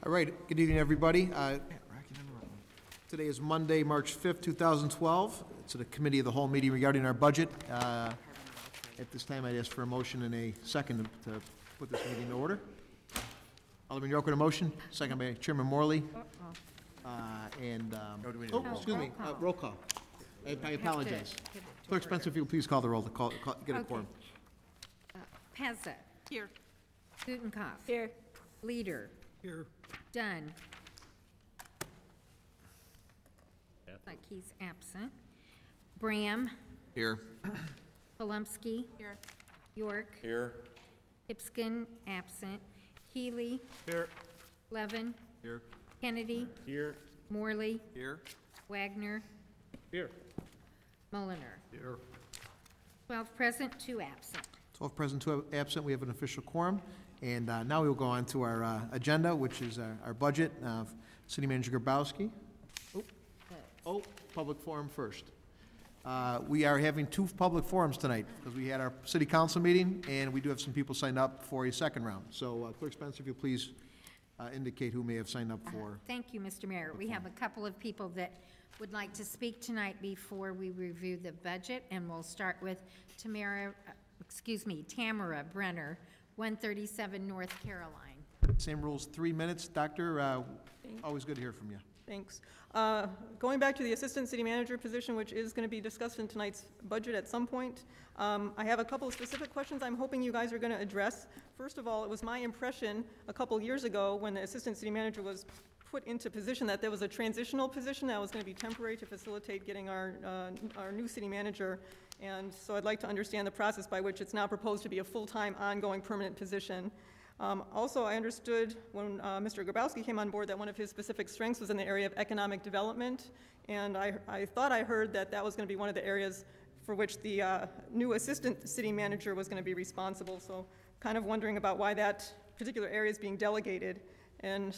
All right, good evening, everybody. Today is Monday, March 5th, 2012. It's a committee of the whole meeting regarding our budget. At this time, I'd ask for a motion and a second to put this meeting in order. Alderman York with a motion, second by Chairman Morley. Excuse me, roll call. I apologize. Clerk Spencer, if you will please call the roll to get a quorum. Pezza. Here. Gutenkopf. Here. Leader. Here. Dunn. Like he's absent. Bram. Here. Polumsky. Here. York. Here. Hipskin, absent. Healy. Here. Levin. Here. Kennedy. Here. Morley. Here. Wagner. Here. Mulliner. Here. 12 present, 2 absent. 12 present, 2 absent. We have an official quorum. And now we will go on to our agenda, which is our budget. City Manager Grabowski. Public forum first. We are having 2 public forums tonight because we had our city council meeting and we do have some people signed up for a second round. So Clerk Spencer, if you please indicate who may have signed up for. Thank you, Mr. Mayor. We have a couple of people that would like to speak tonight before we review the budget, and we'll start with Tamara Brenner, 137 North Caroline. Same rules, 3 minutes. Doctor, always good to hear from you. Thanks. Going back to the assistant city manager position, which is going to be discussed in tonight's budget at some point, I have a couple of specific questions I'm hoping you guys are going to address. First of all, it was my impression a couple years ago when the assistant city manager was put into position that there was a transitional position that was going to be temporary to facilitate getting our new city manager. And so I'd like to understand the process by which it's now proposed to be a full-time, ongoing, permanent position. Also, I understood when Mr. Grabowski came on board that one of his specific strengths was in the area of economic development, and I thought I heard that that was going to be one of the areas for which the new assistant city manager was going to be responsible, so kind of wondering about why that particular area is being delegated. And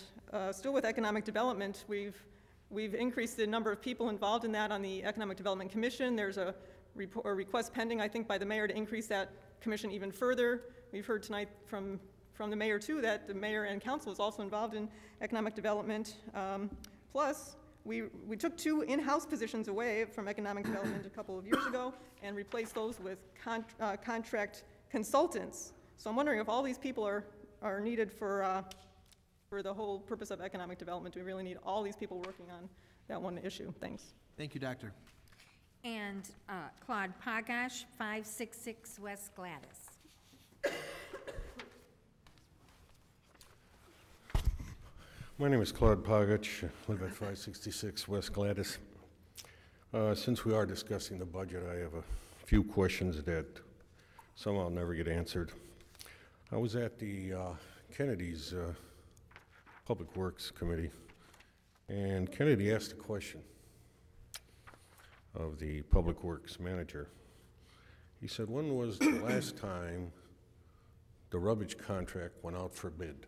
still with economic development, we've increased the number of people involved in that on the Economic Development Commission. There's a request pending, I think, by the mayor to increase that commission even further. We've heard tonight from the mayor, too, that the mayor and council is also involved in economic development. Plus, we took 2 in-house positions away from economic development a couple of years ago and replaced those with contract consultants. So I'm wondering if all these people are needed for the whole purpose of economic development. Do we really need all these people working on that one issue? Thanks. Thank you, Doctor. And Claude Pagash, 566 West Gladys. My name is Claude Pagach, live at 566 West Gladys. Since we are discussing the budget, I have a few questions that some I'll never get answered. I was at the Kennedy's Public Works Committee, and Kennedy asked a question of the Public Works manager. He said, when was the last time the rubbish contract went out for bid?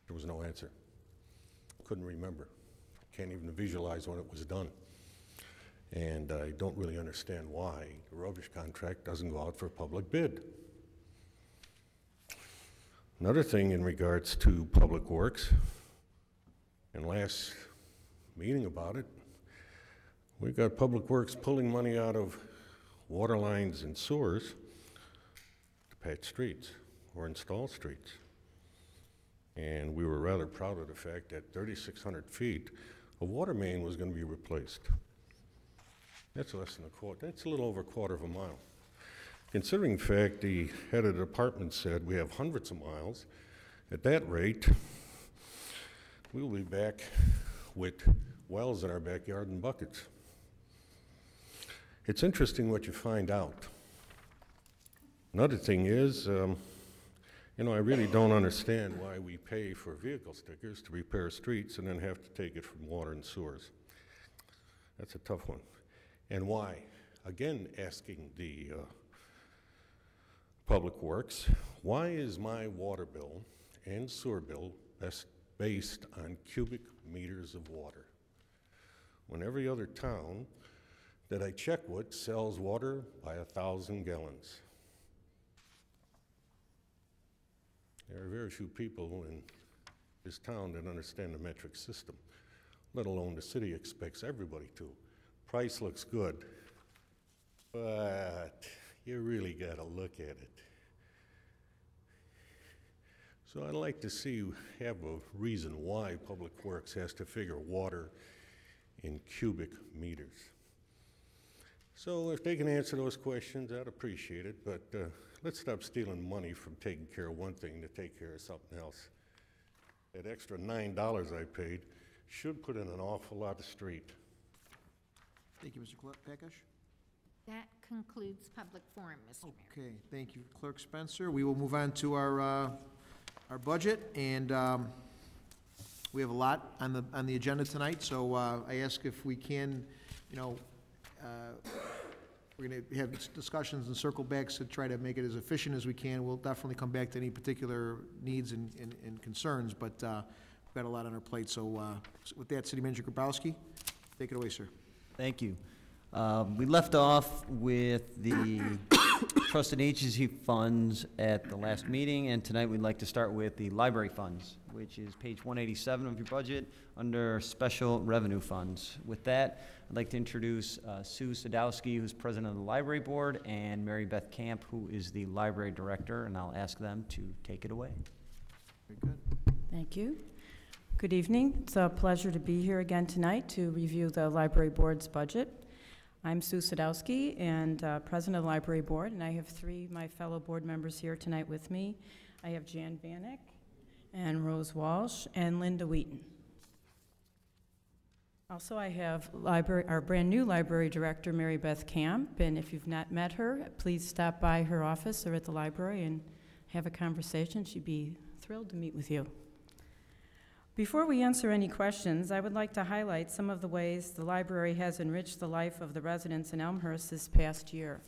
There was no answer. Couldn't remember. Can't even visualize when it was done. And I don't really understand why the rubbish contract doesn't go out for public bid. Another thing in regards to public works, and last meeting about it, we got public works pulling money out of water lines and sewers to patch streets or install streets. And we were rather proud of the fact that 3,600 feet of water main was going to be replaced. That's less than a quarter. That's a little over a quarter of a mile. Considering the fact the head of the department said we have hundreds of miles, at that rate, we will be back with wells in our backyard and buckets. It's interesting what you find out. Another thing is, you know, I really don't understand why we pay for vehicle stickers to repair streets and then have to take it from water and sewers. That's a tough one. And why? Again, asking the Public Works, why is my water bill and sewer bill based on cubic meters of water when every other town that I check with sells water by 1,000 gallons? There are very few people in this town that understand the metric system, let alone the city expects everybody to. Price looks good, but you really gotta look at it. So I'd like to see you have a reason why Public Works has to figure water in cubic meters. So if they can answer those questions, I'd appreciate it, but let's stop stealing money from taking care of one thing to take care of something else. That extra $9 I paid should put in an awful lot of street. Thank you, Mr. Pakash. That concludes public forum, Mr. Mayor. Okay, thank you, Clerk Spencer. We will move on to our budget, and we have a lot on the agenda tonight, so I ask if we can, we're going to have discussions and circle backs to try to make it as efficient as we can. We'll definitely come back to any particular needs and concerns, but we've got a lot on our plate. So with that, City Manager Grabowski, take it away, sir. Thank you. We left off with the trust and agency funds at the last meeting, and tonight we'd like to start with the library funds, which is page 187 of your budget under special revenue funds. With that, I'd like to introduce Sue Sadowski, who's president of the library board, and Mary Beth Camp, who is the library director, and I'll ask them to take it away. Very good. Thank you. Good evening. It's a pleasure to be here again tonight to review the library board's budget. I'm Sue Sadowski, and president of the library board, and I have three of my fellow board members here tonight with me. I have Jan Vanek, and Rose Walsh, and Linda Wheaton. Also, I have our brand new library director, Mary Beth Camp, and if you've not met her, please stop by her office or at the library and have a conversation. She'd be thrilled to meet with you. Before we answer any questions, I would like to highlight some of the ways the library has enriched the life of the residents in Elmhurst this past year.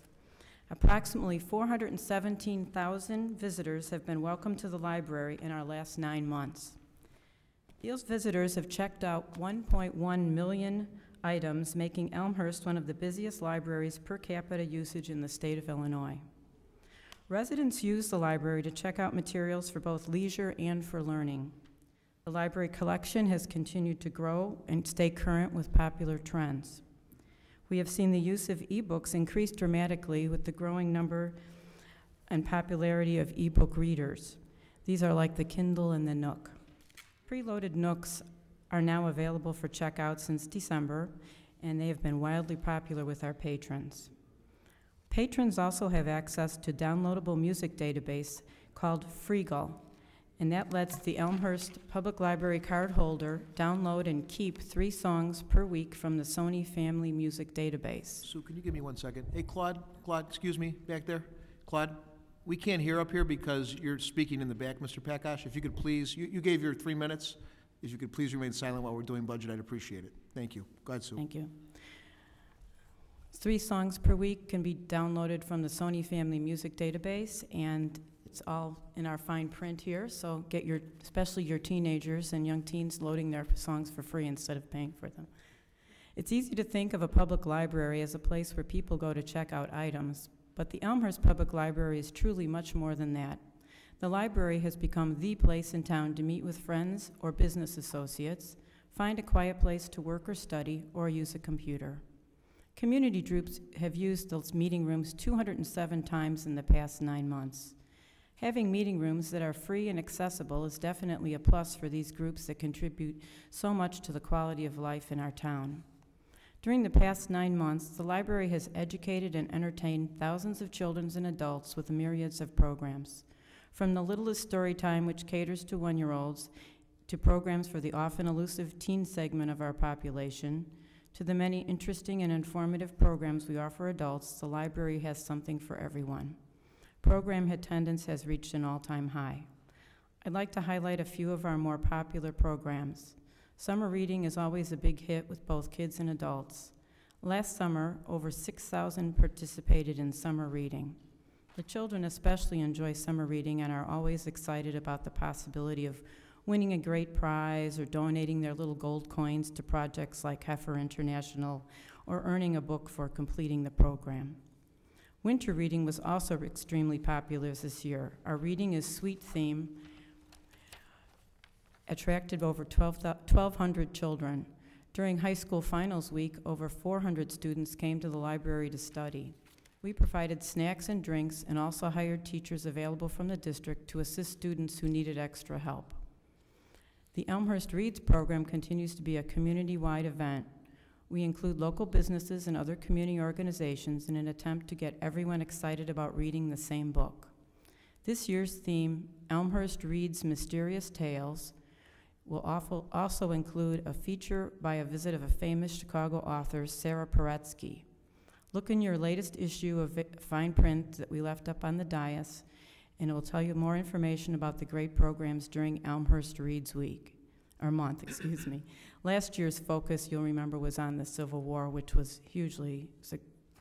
Approximately 417,000 visitors have been welcomed to the library in our last 9 months. These visitors have checked out 1.1 million items, making Elmhurst one of the busiest libraries per capita usage in the state of Illinois. Residents use the library to check out materials for both leisure and for learning. The library collection has continued to grow and stay current with popular trends. We have seen the use of ebooks increase dramatically with the growing number and popularity of ebook readers. These are like the Kindle and the Nook. Preloaded Nooks are now available for checkout since December, and they have been wildly popular with our patrons. Patrons also have access to downloadable music database called Freegal, and that lets the Elmhurst Public Library card holder download and keep 3 songs per week from the Sony Family Music Database. Sue, can you give me 1 second? Hey, Claude, excuse me, back there. Claude, we can't hear up here because you're speaking in the back, Mr. Pakash. If you could please, you gave your 3 minutes. If you could please remain silent while we're doing budget, I'd appreciate it. Thank you. Go ahead, Sue. Thank you. 3 songs per week can be downloaded from the Sony Family Music Database, and it's all in our fine print here, so get especially your teenagers and young teens loading their songs for free instead of paying for them. It's easy to think of a public library as a place where people go to check out items, but the Elmhurst Public Library is truly much more than that. The library has become the place in town to meet with friends or business associates, find a quiet place to work or study, or use a computer. Community groups have used those meeting rooms 207 times in the past 9 months. Having meeting rooms that are free and accessible is definitely a plus for these groups that contribute so much to the quality of life in our town. During the past 9 months, the library has educated and entertained thousands of children and adults with myriads of programs. From the littlest story time, which caters to 1-year-olds, to programs for the often elusive teen segment of our population, to the many interesting and informative programs we offer adults, the library has something for everyone. Program attendance has reached an all-time high. I'd like to highlight a few of our more popular programs. Summer reading is always a big hit with both kids and adults. Last summer, over 6,000 participated in summer reading. The children especially enjoy summer reading and are always excited about the possibility of winning a great prize or donating their little gold coins to projects like Heifer International or earning a book for completing the program. Winter reading was also extremely popular this year. Our Reading is Sweet theme attracted over 1,200 children. During high school finals week, over 400 students came to the library to study. We provided snacks and drinks and also hired teachers available from the district to assist students who needed extra help. The Elmhurst Reads program continues to be a community-wide event. We include local businesses and other community organizations in an attempt to get everyone excited about reading the same book. This year's theme, Elmhurst Reads Mysterious Tales, will also include a feature by a visit of a famous Chicago author, Sarah Paretsky. Look in your latest issue of fine print that we left up on the dais, and it will tell you more information about the great programs during Elmhurst Reads Week, or month, excuse me. Last year's focus, you'll remember, was on the Civil War, which was hugely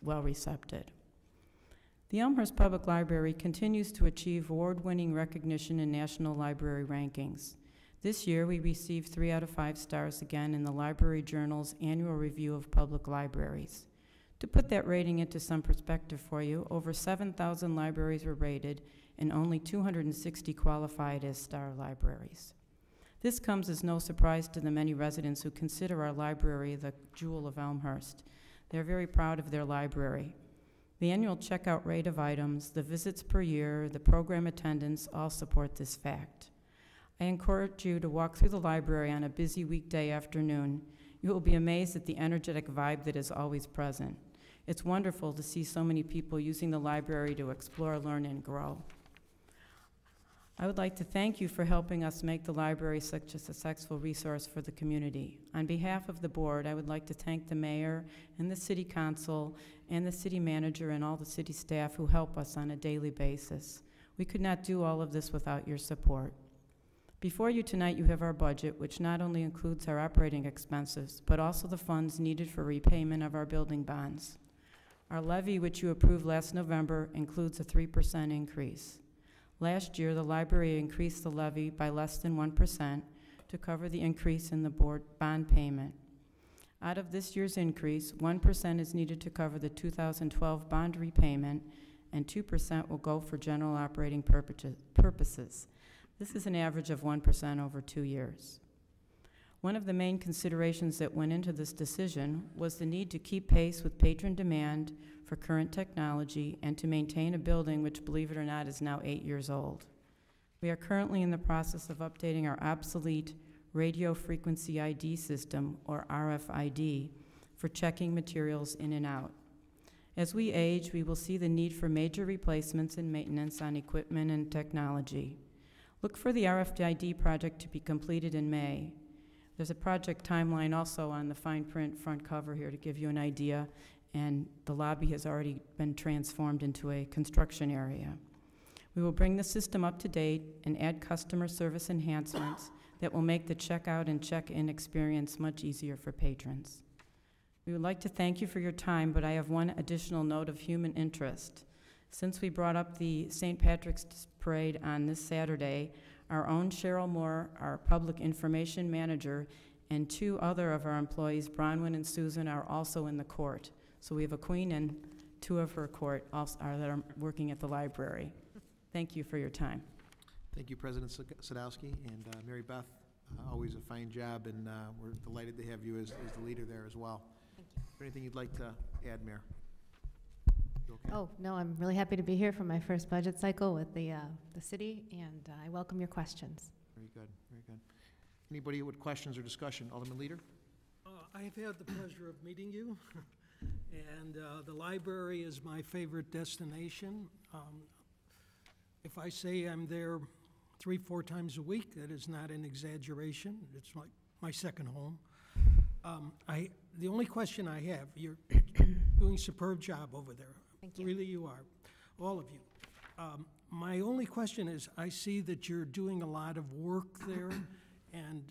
well received. The Elmhurst Public Library continues to achieve award-winning recognition in national library rankings. This year, we received 3 out of 5 stars again in the Library Journal's annual review of public libraries. To put that rating into some perspective for you, over 7,000 libraries were rated and only 260 qualified as star libraries. This comes as no surprise to the many residents who consider our library the jewel of Elmhurst. They're very proud of their library. The annual checkout rate of items, the visits per year, the program attendance all support this fact. I encourage you to walk through the library on a busy weekday afternoon. You will be amazed at the energetic vibe that is always present. It's wonderful to see so many people using the library to explore, learn, and grow. I would like to thank you for helping us make the library such a successful resource for the community. On behalf of the board, I would like to thank the mayor and the city council and the city manager and all the city staff who help us on a daily basis. We could not do all of this without your support. Before you tonight, you have our budget, which not only includes our operating expenses, but also the funds needed for repayment of our building bonds. Our levy, which you approved last November, includes a 3% increase. Last year, the library increased the levy by less than 1% to cover the increase in the board bond payment. Out of this year's increase, 1% is needed to cover the 2012 bond repayment, and 2% will go for general operating purposes. This is an average of 1% over 2 years. One of the main considerations that went into this decision was the need to keep pace with patron demand for current technology and to maintain a building which, believe it or not, is now 8 years old. We are currently in the process of updating our obsolete radio frequency ID system, or RFID, for checking materials in and out. As we age, we will see the need for major replacements and maintenance on equipment and technology. Look for the RFID project to be completed in May. There's a project timeline also on the fine print front cover here to give you an idea, and the lobby has already been transformed into a construction area. We will bring the system up to date and add customer service enhancements that will make the checkout and check-in experience much easier for patrons. We would like to thank you for your time, but I have one additional note of human interest. Since we brought up the St. Patrick's Parade on this Saturday, our own Cheryl Moore, our public information manager, and 2 other of our employees, Bronwyn and Susan, are also in the court. So we have a queen and 2 of her court that are working at the library. Thank you for your time. Thank you, President Sadowski, and Mary Beth, always a fine job, and we're delighted to have you as the leader there as well. Thank you. Is there anything you'd like to add, Mayor? You okay? Oh, no, I'm really happy to be here for my first budget cycle with the city, and I welcome your questions. Very good, very good. Anybody with questions or discussion? Alderman Leader? I've had the pleasure of meeting you, and the library is my favorite destination. If I say I'm there 3-4 times a week, that is not an exaggeration. It's like my second home. The only question I have, you're doing a superb job over there. Thank you. Really, you are, all of you. My only question is, I see that you're doing a lot of work there, and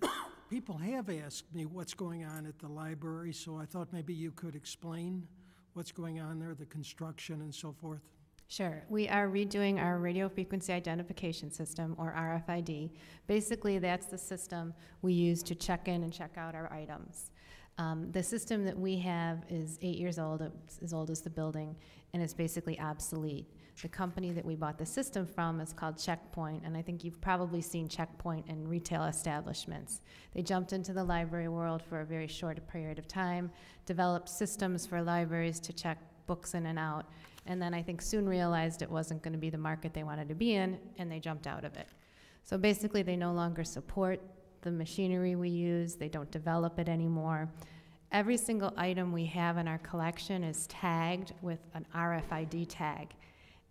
people have asked me what's going on at the library, so I thought maybe you could explain what's going on there, the construction and so forth. Sure. We are redoing our radio frequency identification system, or RFID. Basically, that's the system we use to check in and check out our items. The system that we have is 8 years old, it's as old as the building, and it's basically obsolete. The company that we bought the system from is called Checkpoint, and I think you've probably seen Checkpoint in retail establishments. They jumped into the library world for a very short period of time, developed systems for libraries to check books in and out, and then I think soon realized it wasn't going to be the market they wanted to be in, and they jumped out of it. So basically, they no longer support the machinery we use, they don't develop it anymore. Every single item we have in our collection is tagged with an RFID tag,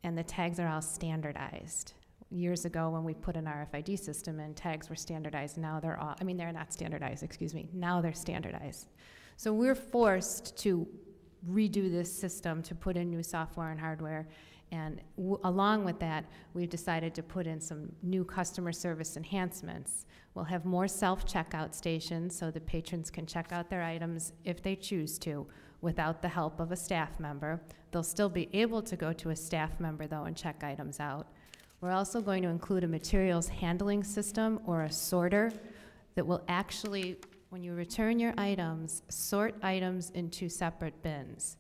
and the tags are all standardized. Years ago, when we put an RFID system in, tags were standardized. Now they're all, I mean, they're not standardized, excuse me. Now they're standardized. So we're forced to redo this system to put in new software and hardware. And along with that, we've decided to put in some new customer service enhancements. We'll have more self-checkout stations so that patrons can check out their items if they choose to without the help of a staff member. They'll still be able to go to a staff member, though, and check items out. We're also going to include a materials handling system or a sorter that will actually, when you return your items, sort items into separate bins.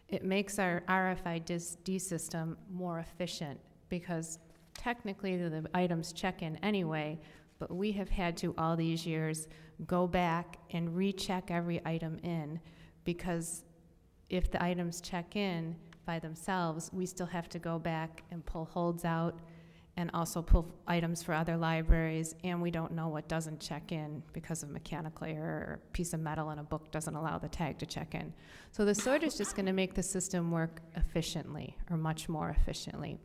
It makes our RFID system more efficient because technically the items check in anyway, but we have had to all these years go back and recheck every item in, because if the items check in by themselves, we still have to go back and pull holds out and also pull items for other libraries, and we don't know what doesn't check in because of mechanical error, or a piece of metal in a book doesn't allow the tag to check in. So the sorter is just going to make the system work efficiently, or much more efficiently.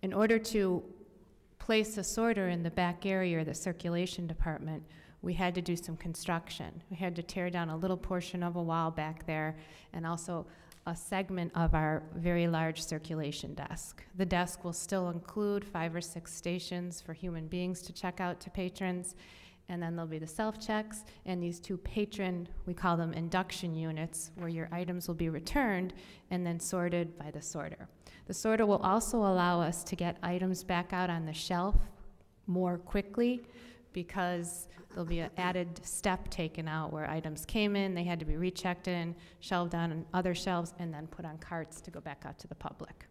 In order to place a sorter in the back area or the circulation department, we had to do some construction. We had to tear down a little portion of a wall back there and also a segment of our very large circulation desk. The desk will still include 5 or 6 stations for human beings to check out to patrons, and then there'll be the self-checks and these 2 patron, we call them induction units, where your items will be returned and then sorted by the sorter. The sorter will also allow us to get items back out on the shelf more quickly, because there'll be an added step taken out where items came in, they had to be rechecked in, shelved on other shelves, and then put on carts to go back out to the public.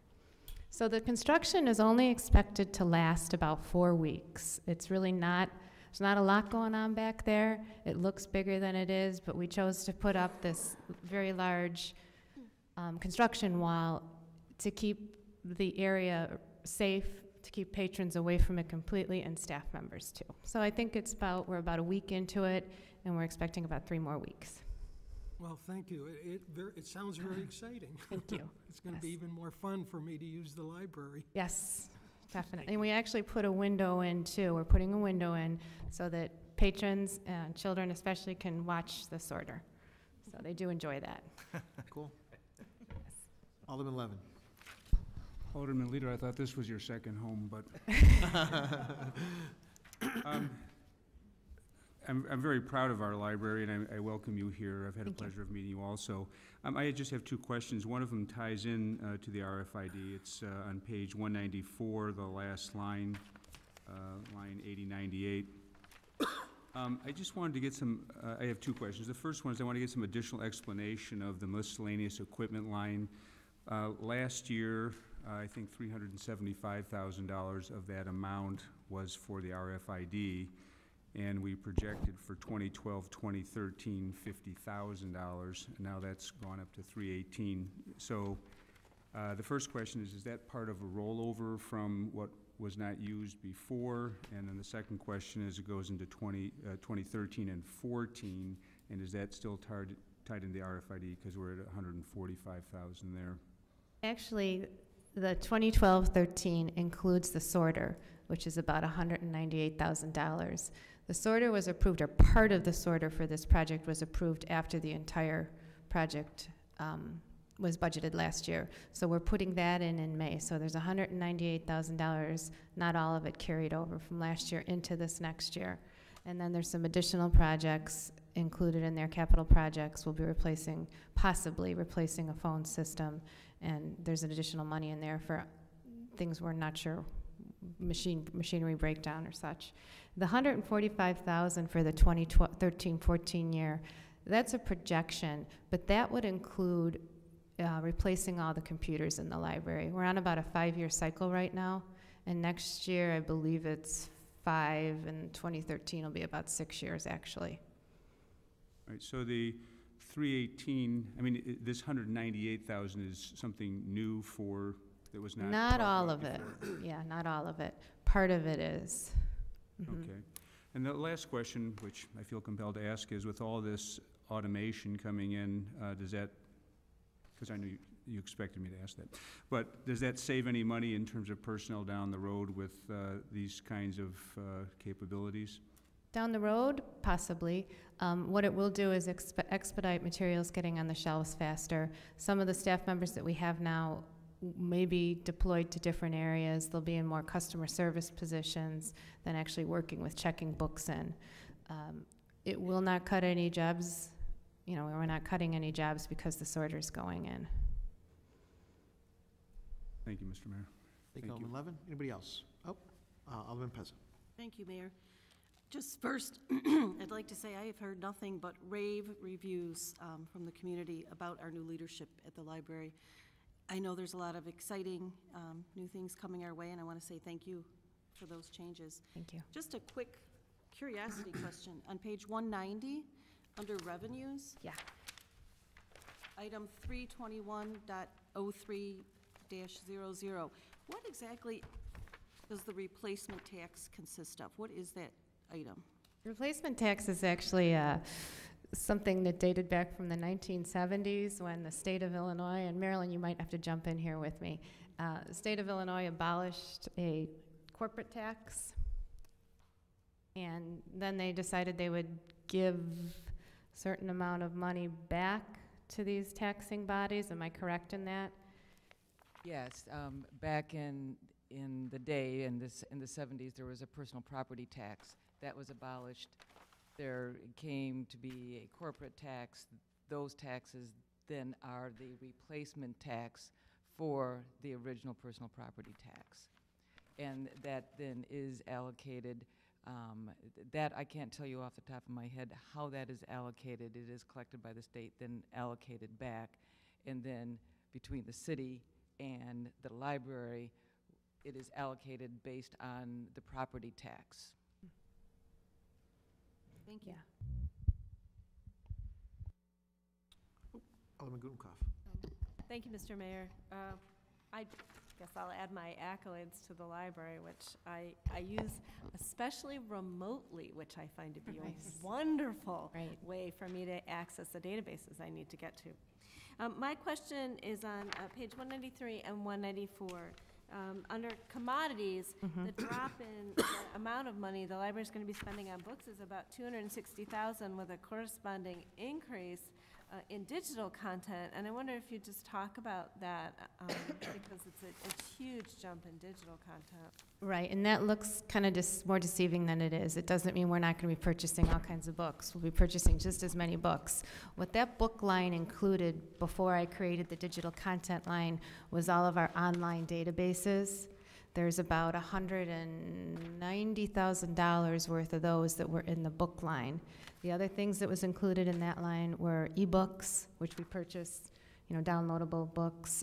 So the construction is only expected to last about 4 weeks. It's really not, there's not a lot going on back there. It looks bigger than it is, but we chose to put up this very large construction wall to keep the area safe, to keep patrons away from it completely, and staff members too. So I think we're about a week into it, and we're expecting about 3 more weeks. Well, thank you. It sounds very exciting. Thank you. It's going to be even more fun for me to use the library. Yes, definitely. And we actually put a window in too. We're putting a window in so that patrons and children especially can watch the sorter. So they do enjoy that. Cool. Alderman Levin. Alderman Leader, I thought this was your second home, but I'm very proud of our library, and I welcome you here. I've had a pleasure of meeting you also. I just have 2 questions. One of them ties in to the RFID. It's on page 194, the last line, line 8098. I just wanted to get some, I have 2 questions. The first one is I want to get some additional explanation of the miscellaneous equipment line. Last year, I think $375,000 of that amount was for the RFID, and we projected for 2012, 2013, $50,000. Now that's gone up to $318,000. So the first question is that part of a rollover from what was not used before? And then the second question is, it goes into 2013 and 14, and is that still tied in the RFID, because we're at $145,000 there? Actually, the 2012-13 includes the sorter, which is about $198,000. The sorter was approved, or part of the sorter for this project was approved after the entire project was budgeted last year. So we're putting that in May. So there's $198,000, not all of it carried over from last year into this next year. And then there's some additional projects included in their capital projects. We'll be possibly replacing a phone system, and there's an additional money in there for things we're not sure, machinery breakdown or such. The $145,000 for the 2013-14 year, That's a projection, but that would include replacing all the computers in the library. We're on about a 5-year cycle right now, and next year I believe it's 5, and 2013 will be about 6 years actually. Right, so the 318, I mean, this 198,000 is something new for, that was not. Not all of it. Yeah, not all of it. Part of it is. Mhm. Okay. And the last question, which I feel compelled to ask, is with all this automation coming in, does that, because I knew you expected me to ask that, but does that save any money in terms of personnel down the road with these kinds of capabilities? Down the road, possibly. What it will do is expedite materials getting on the shelves faster. Some of the staff members that we have now may be deployed to different areas. They'll be in more customer service positions than actually working with checking books in. It will not cut any jobs. You know, we're not cutting any jobs because the sorter's going in. Thank you, Mr. Mayor. Thank you, Alderman Levin. Anybody else? Oh, Alderman Pezza. Thank you, Mayor. Just first, I'd like to say I have heard nothing but rave reviews from the community about our new leadership at the library. I know there's a lot of exciting new things coming our way, and I want to say thank you for those changes. Thank you. Just a quick curiosity question. On page 190, under revenues, Yeah. item 321.03-00, what exactly does the replacement tax consist of? What is that item? Replacement tax is actually something that dated back from the 1970s when the state of Illinois, and Marilyn, you might have to jump in here with me, the state of Illinois abolished a corporate tax, and then they decided they would give a certain amount of money back to these taxing bodies. Am I correct in that? Yes, back in the day, in the 70s, there was a personal property tax that was abolished. There came to be a corporate tax. Those taxes then are the replacement tax for the original personal property tax. And that then is allocated, that I can't tell you off the top of my head how that is allocated. It is collected by the state, then allocated back, and then between the city and the library, it is allocated based on the property tax. Thank you. Yeah. Alderman Gutenkopf. Thank you, Mr. Mayor. I guess I'll add my accolades to the library, which I use especially remotely, which I find to be Nice. a wonderful Right. way for me to access the databases I need to get to. My question is on page 193 and 194. Under commodities, the drop in the amount of money the library is going to be spending on books is about $260,000, with a corresponding increase in digital content. And I wonder if you'd just talk about that, because it's a huge jump in digital content. Right, and that looks kind of more deceiving than it is. It doesn't mean we're not going to be purchasing all kinds of books. We'll be purchasing just as many books. What that book line included before I created the digital content line was all of our online databases. There's about $190,000 worth of those that were in the book line. The other things that was included in that line were ebooks, which we purchased, you know, downloadable books.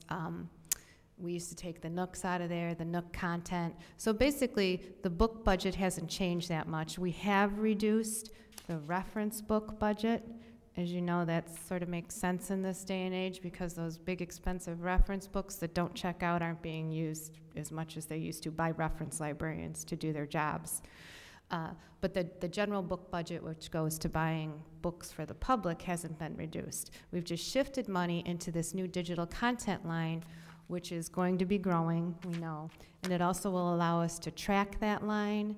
We used to take the Nooks out of there, the Nook content. So basically, the book budget hasn't changed that much. We have reduced the reference book budget. As you know, that sort of makes sense in this day and age because those big expensive reference books that don't check out aren't being used as much as they used to by reference librarians to do their jobs. But the general book budget, which goes to buying books for the public, hasn't been reduced. We've just shifted money into this new digital content line, which is going to be growing, we know. And it also will allow us to track that line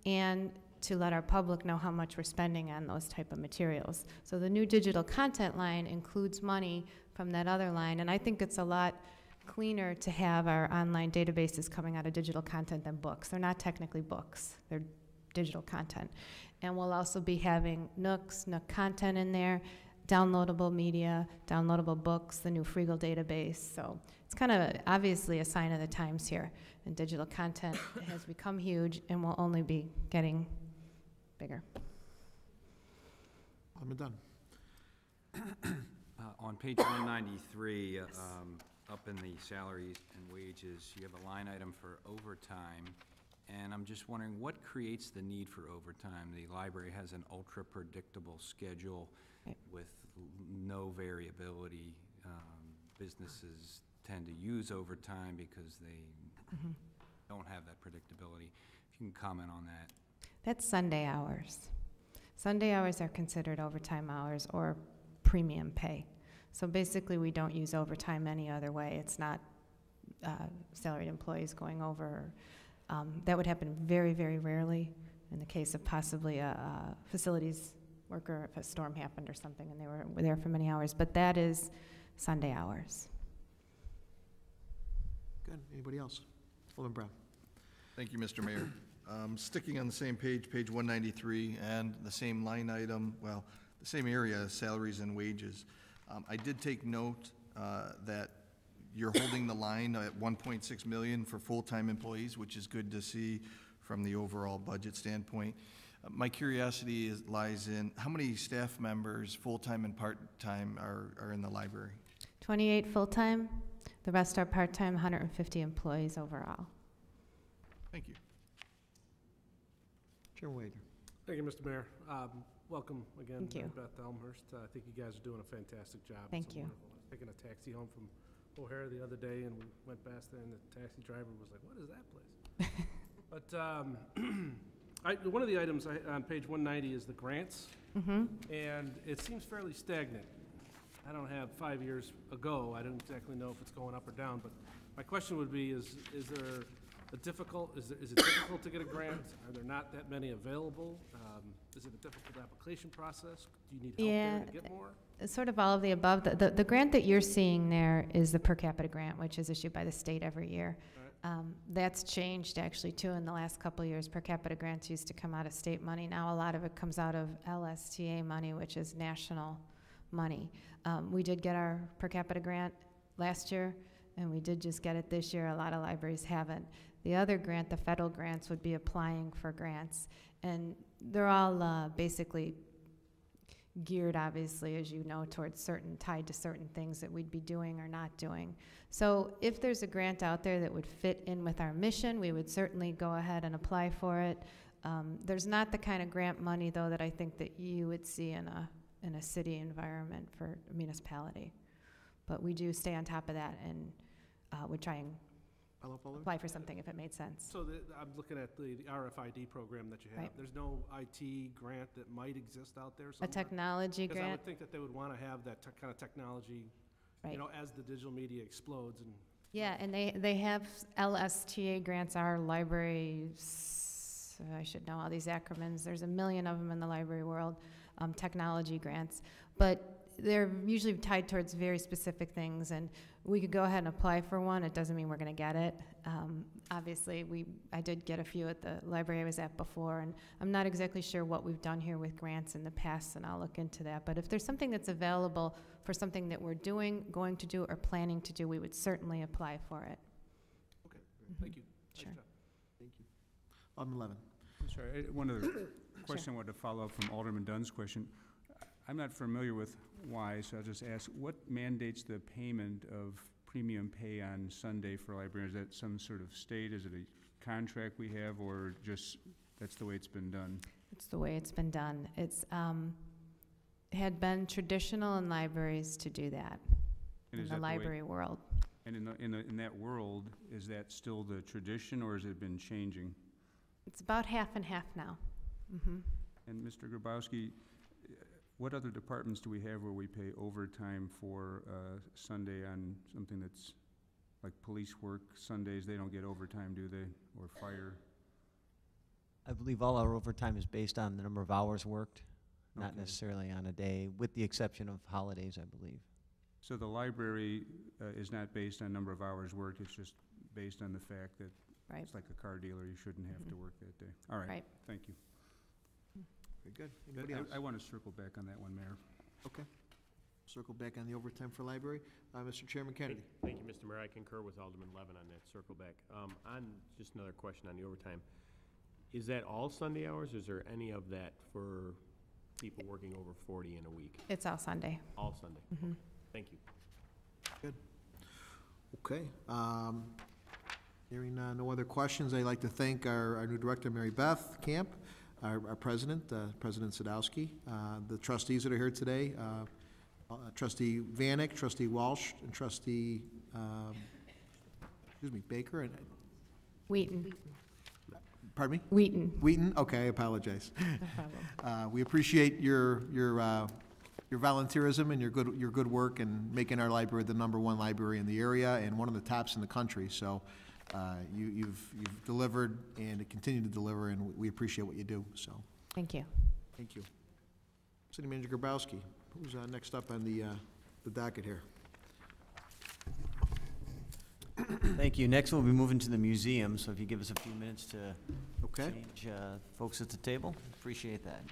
and to let our public know how much we're spending on those type of materials. So the new digital content line includes money from that other line, and I think it's a lot cleaner to have our online databases coming out of digital content than books. They're not technically books, they're digital content. And we'll also be having Nooks, Nook content in there, downloadable media, downloadable books, the new Freegal database. So it's kind of obviously a sign of the times here. And digital content has become huge and will only be getting bigger. Alderman Dunn. On page 193, up in the salaries and wages, you have a line item for overtime, and I'm just wondering what creates the need for overtime? The library has an ultra-predictable schedule with no variability. Businesses tend to use overtime because they don't have that predictability. If you can comment on that. That's Sunday hours. Sunday hours are considered overtime hours or premium pay. So basically, we don't use overtime any other way. It's not salaried employees going over. That would happen very, very rarely in the case of possibly a facilities worker if a storm happened or something and they were there for many hours. But that is Sunday hours. Good. Anybody else? Alderman Brown. Thank you, Mr. Mayor. Sticking on the same page, page 193, and the same line item, well, the same area, salaries and wages. I did take note that you're holding the line at 1.6 million for full-time employees, which is good to see from the overall budget standpoint. My curiosity lies in how many staff members, full-time and part-time, are in the library? 28 full-time. The rest are part-time, 150 employees overall. Thank you. Chairman Wager. Thank you, Mr. Mayor. Welcome again, Thank you. Beth Elmhurst. I think you guys are doing a fantastic job. Thank It's you. wonderful. I was taking a taxi home from O'Hare the other day, and we went past there, and the taxi driver was like, "What is that place?" But one of the items on page 190 is the grants, and it seems fairly stagnant. I don't have 5 years ago. I don't exactly know if it's going up or down, but my question would be: Is there is it difficult to get a grant? Are there not that many available? Is it a difficult application process? Do you need help there to get more? It's sort of all of the above. The grant that you're seeing there is the per capita grant, which is issued by the state every year. That's changed actually too in the last couple of years. Per capita grants used to come out of state money. Now a lot of it comes out of LSTA money, which is national money. We did get our per capita grant last year, and we did just get it this year. A lot of libraries haven't. The other grant, the federal grants, would be applying for grants, and they're all basically geared, obviously, as you know, towards tied to certain things that we'd be doing or not doing. So if there's a grant out there that would fit in with our mission, we would certainly go ahead and apply for it. There's not the kind of grant money, though, that I think that you would see in a city environment for a municipality. But we do stay on top of that and would try and apply for something if it made sense. So I'm looking at the RFID program that you have. Right. There's no IT grant that might exist out there somewhere? A technology Because I grant? would think that they would want to have that kind of technology, Right. you know, as the digital media explodes. And Yeah, and they have LSTA grants, our libraries, I should know all these acronyms, there's a million of them in the library world, technology grants. But they're usually tied towards very specific things, and we could go ahead and apply for one. It doesn't mean we're going to get it. Obviously, I did get a few at the library I was at before, and I'm not exactly sure what we've done here with grants in the past, and I'll look into that. But if there's something that's available for something that we're doing, going to do, or planning to do, we would certainly apply for it. Okay, thank you. Sure. Nice job. Thank you. Alderman Levin. I'm sorry, one other question I wanted to follow up from Alderman Dunn's question. I'm not familiar with why, so I'll just ask, what mandates the payment of premium pay on Sunday for librarians? Is that some sort of state? Is it a contract we have, or just that's the way it's been done? It's the way it's been done. It's had been traditional in libraries to do that And in is the that the way- library world. And in that world, is that still the tradition, or has it been changing? It's about half and half now. Mm-hmm. And Mr. Grabowski, what other departments do we have where we pay overtime for Sunday on something that's like police work? Sundays, they don't get overtime, do they? Or fire? I believe all our overtime is based on the number of hours worked, not Okay. necessarily on a day, with the exception of holidays, I believe. So the library is not based on number of hours worked, it's just based on the fact that Right. it's like a car dealer, you shouldn't have to work that day. All right, Right. thank you. Very good. Anybody else? I want to circle back on that one, Mayor. Okay. Circle back on the overtime for library. Mr. Chairman Kennedy. Thank you, Mr. Mayor. I concur with Alderman Levin on that circle back. On just another question on the overtime. Is that all Sunday hours, or is there any of that for people working over 40 in a week? It's all Sunday. All Sunday? Mhm. Thank you. Good. Okay. Hearing no other questions, I'd like to thank our new director, Mary Beth Camp, our president, President Sadowski, the trustees that are here today, Trustee Vanek, Trustee Walsh, and Trustee, Baker, and, Wheaton. pardon me? Wheaton. Wheaton, okay, I apologize. No problem. We appreciate your volunteerism and your good work in making our library the #1 library in the area and one of the tops in the country. So you've delivered and continue to deliver, and we appreciate what you do. So Thank you. thank you. City Manager Grabowski, who's next up on the docket here? Thank you. Next, we'll be moving to the museum, so if you give us a few minutes to Okay. change folks at the table, appreciate that.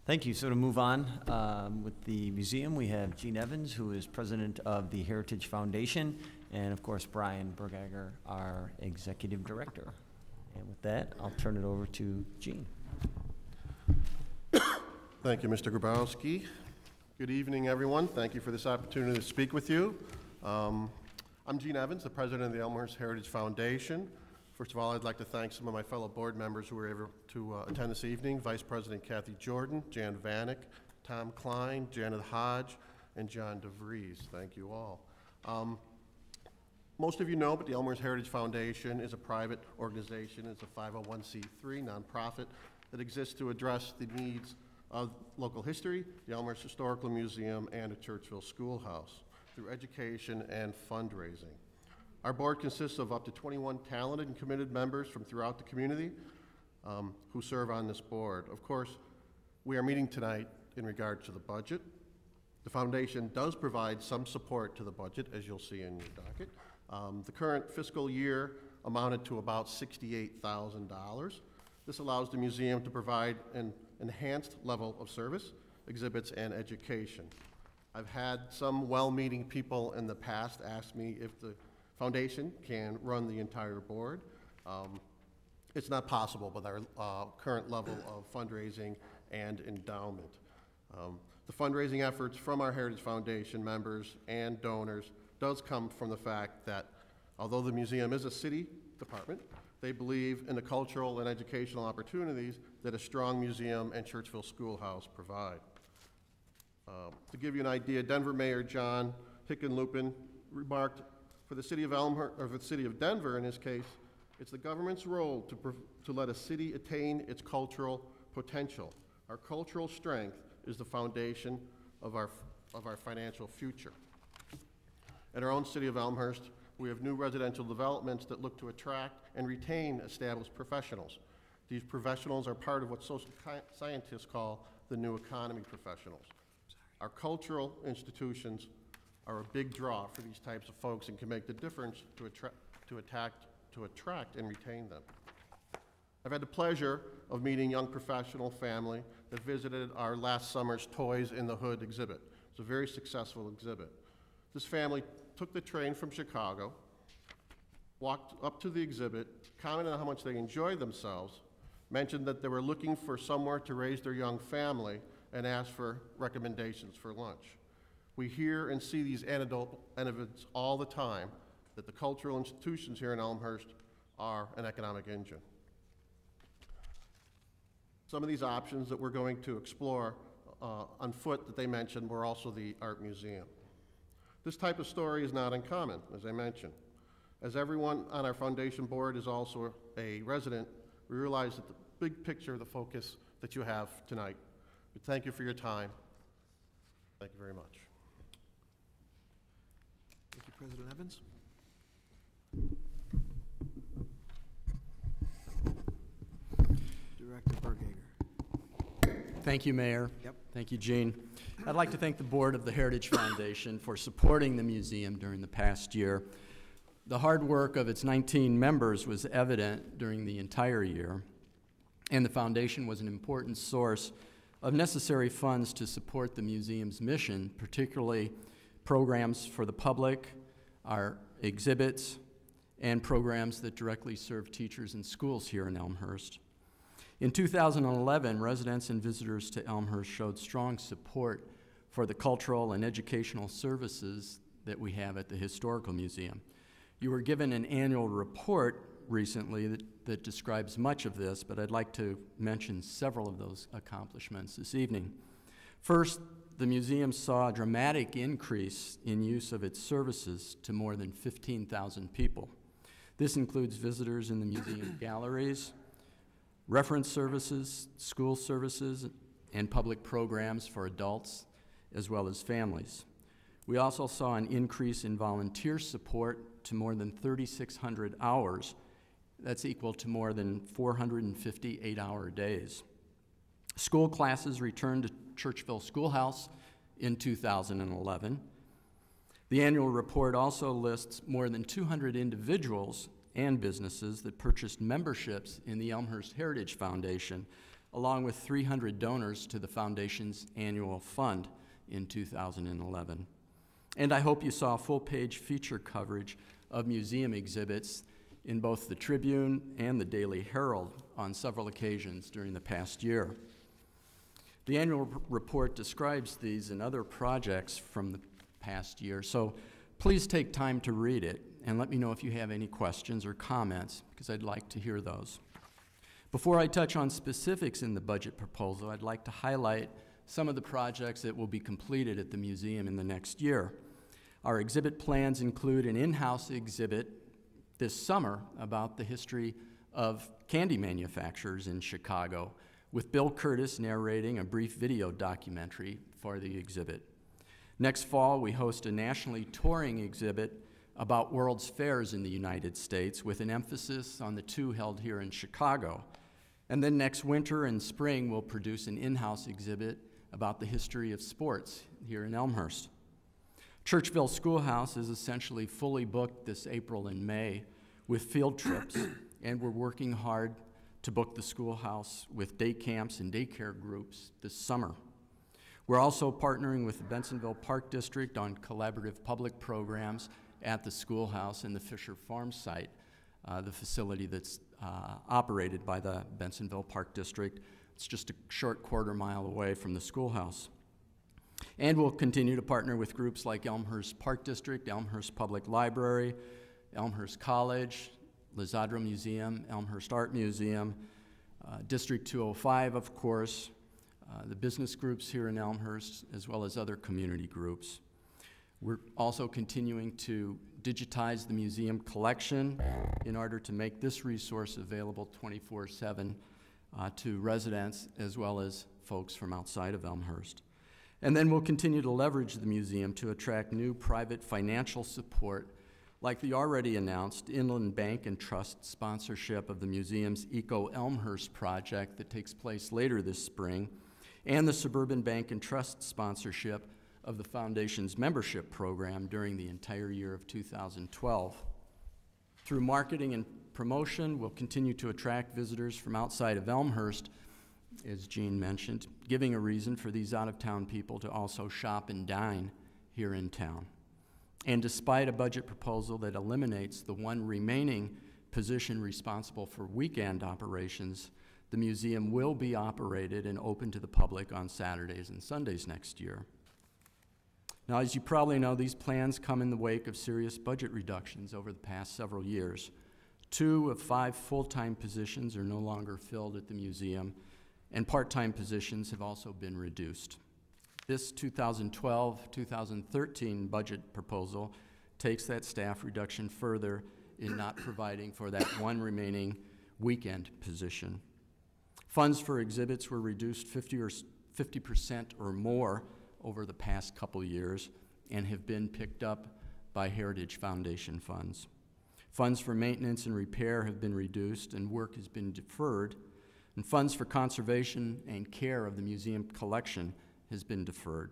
Thank you. So to move on with the museum, we have Gene Evans, who is president of the Heritage Foundation, and of course, Brian Bergegger, our executive director. And with that, I'll turn it over to Gene. Thank you, Mr. Grabowski. Good evening, everyone. Thank you for this opportunity to speak with you. I'm Gene Evans, the president of the Elmhurst Heritage Foundation. First of all, I'd like to thank some of my fellow board members who were able to attend this evening. Vice President Kathy Jordan, Jan Vanek, Tom Klein, Janet Hodge, and John DeVries. Thank you all. Most of you know, but the Elmhurst Heritage Foundation is a private organization. It's a 501c3 nonprofit that exists to address the needs of local history, the Elmhurst Historical Museum, and the Churchville Schoolhouse through education and fundraising. Our board consists of up to 21 talented and committed members from throughout the community who serve on this board. Of course, we are meeting tonight in regard to the budget. The foundation does provide some support to the budget, as you'll see in your docket. The current fiscal year amounted to about $68,000. This allows the museum to provide an enhanced level of service, exhibits, and education. I've had some well-meaning people in the past ask me if the foundation can run the entire board. It's not possible with our current level of fundraising and endowment. The fundraising efforts from our Heritage Foundation members and donors does come from the fact that although the museum is a city department, they believe in the cultural and educational opportunities that a strong museum and Churchville Schoolhouse provide. To give you an idea, Denver Mayor John Hickenlooper remarked, for the city of Elmhurst, or for the city of Denver in this case, it's the government's role to let a city attain its cultural potential. Our cultural strength is the foundation of our financial future. In our own city of Elmhurst, we have new residential developments that look to attract and retain established professionals. These professionals are part of what social scientists call the new economy professionals. Our cultural institutions are a big draw for these types of folks and can make the difference to attract and retain them. I've had the pleasure of meeting a young professional family that visited our last summer's Toys in the Hood exhibit. It's a very successful exhibit. This family took the train from Chicago, walked up to the exhibit, commented on how much they enjoyed themselves, mentioned that they were looking for somewhere to raise their young family, and asked for recommendations for lunch. We hear and see these anecdotes all the time, that the cultural institutions here in Elmhurst are an economic engine. Some of these options that we're going to explore on foot that they mentioned were also the art museum. This type of story is not uncommon, as I mentioned. As everyone on our foundation board is also a resident, we realize that the big picture, the focus that you have tonight. We thank you for your time. Thank you very much. Thank you, President Evans. Director Bergegger. Thank you, Mayor. Yep. Thank you, Gene. I'd like to thank the board of the Heritage Foundation for supporting the museum during the past year. The hard work of its 19 members was evident during the entire year, and the foundation was an important source of necessary funds to support the museum's mission, particularly programs for the public, our exhibits, and programs that directly serve teachers and schools here in Elmhurst. In 2011, residents and visitors to Elmhurst showed strong support for the cultural and educational services that we have at the Historical Museum. You were given an annual report recently that describes much of this, but I'd like to mention several of those accomplishments this evening. First, the museum saw a dramatic increase in use of its services to more than 15,000 people. This includes visitors in the museum galleries, reference services, school services, and public programs for adults as well as families. We also saw an increase in volunteer support to more than 3,600 hours. That's equal to more than 450 8-hour days. School classes returned to Churchville Schoolhouse in 2011. The annual report also lists more than 200 individuals and businesses that purchased memberships in the Elmhurst Heritage Foundation, along with 300 donors to the foundation's annual fund in 2011. And I hope you saw full-page feature coverage of museum exhibits in both the Tribune and the Daily Herald on several occasions during the past year. The annual report describes these and other projects from the past year, so please take time to read it and let me know if you have any questions or comments, because I'd like to hear those. Before I touch on specifics in the budget proposal, I'd like to highlight some of the projects that will be completed at the museum in the next year. Our exhibit plans include an in-house exhibit this summer about the history of candy manufacturers in Chicago, with Bill Curtis narrating a brief video documentary for the exhibit. Next fall, we host a nationally touring exhibit about World's Fairs in the United States, with an emphasis on the two held here in Chicago. And then next winter and spring, we'll produce an in-house exhibit about the history of sports here in Elmhurst. Churchville Schoolhouse is essentially fully booked this April and May with field trips, and we're working hard to book the schoolhouse with day camps and daycare groups this summer. We're also partnering with the Bensonville Park District on collaborative public programs at the schoolhouse and the Fisher Farm site, the facility that's operated by the Bensonville Park District. It's just a short quarter-mile away from the schoolhouse. And we'll continue to partner with groups like Elmhurst Park District, Elmhurst Public Library, Elmhurst College, Lizadra Museum, Elmhurst Art Museum, District 205, of course, the business groups here in Elmhurst, as well as other community groups. We're also continuing to digitize the museum collection in order to make this resource available 24/7 to residents as well as folks from outside of Elmhurst. And then we'll continue to leverage the museum to attract new private financial support, like the already announced Inland Bank and Trust sponsorship of the museum's Eco Elmhurst project that takes place later this spring, and the Suburban Bank and Trust sponsorship of the Foundation's membership program during the entire year of 2012. Through marketing and promotion, we'll continue to attract visitors from outside of Elmhurst, as Gene mentioned, giving a reason for these out-of-town people to also shop and dine here in town. And despite a budget proposal that eliminates the one remaining position responsible for weekend operations, the museum will be operated and open to the public on Saturdays and Sundays next year. Now, as you probably know, these plans come in the wake of serious budget reductions over the past several years. 2 of 5 full-time positions are no longer filled at the museum, and part-time positions have also been reduced. This 2012-2013 budget proposal takes that staff reduction further in not providing for that one remaining weekend position. Funds for exhibits were reduced 50% or more over the past couple years and have been picked up by Heritage Foundation funds. Funds for maintenance and repair have been reduced and work has been deferred, And funds for conservation and care of the museum collection has been deferred.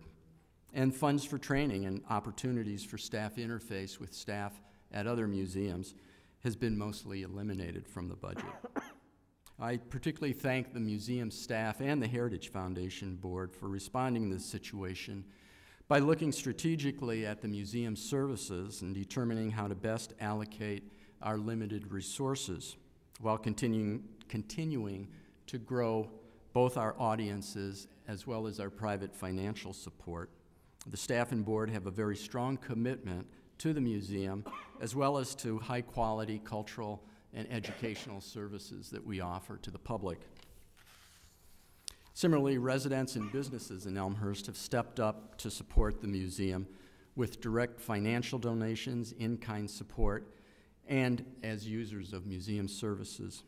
And funds for training and opportunities for staff interface with staff at other museums has been mostly eliminated from the budget. I particularly thank the museum staff and the Heritage Foundation Board for responding to this situation by looking strategically at the museum services and determining how to best allocate our limited resources while continuing to grow both our audiences as well as our private financial support. The staff and board have a very strong commitment to the museum as well as to high-quality cultural and educational services that we offer to the public. Similarly, residents and businesses in Elmhurst have stepped up to support the museum with direct financial donations, in-kind support, and as users of museum services.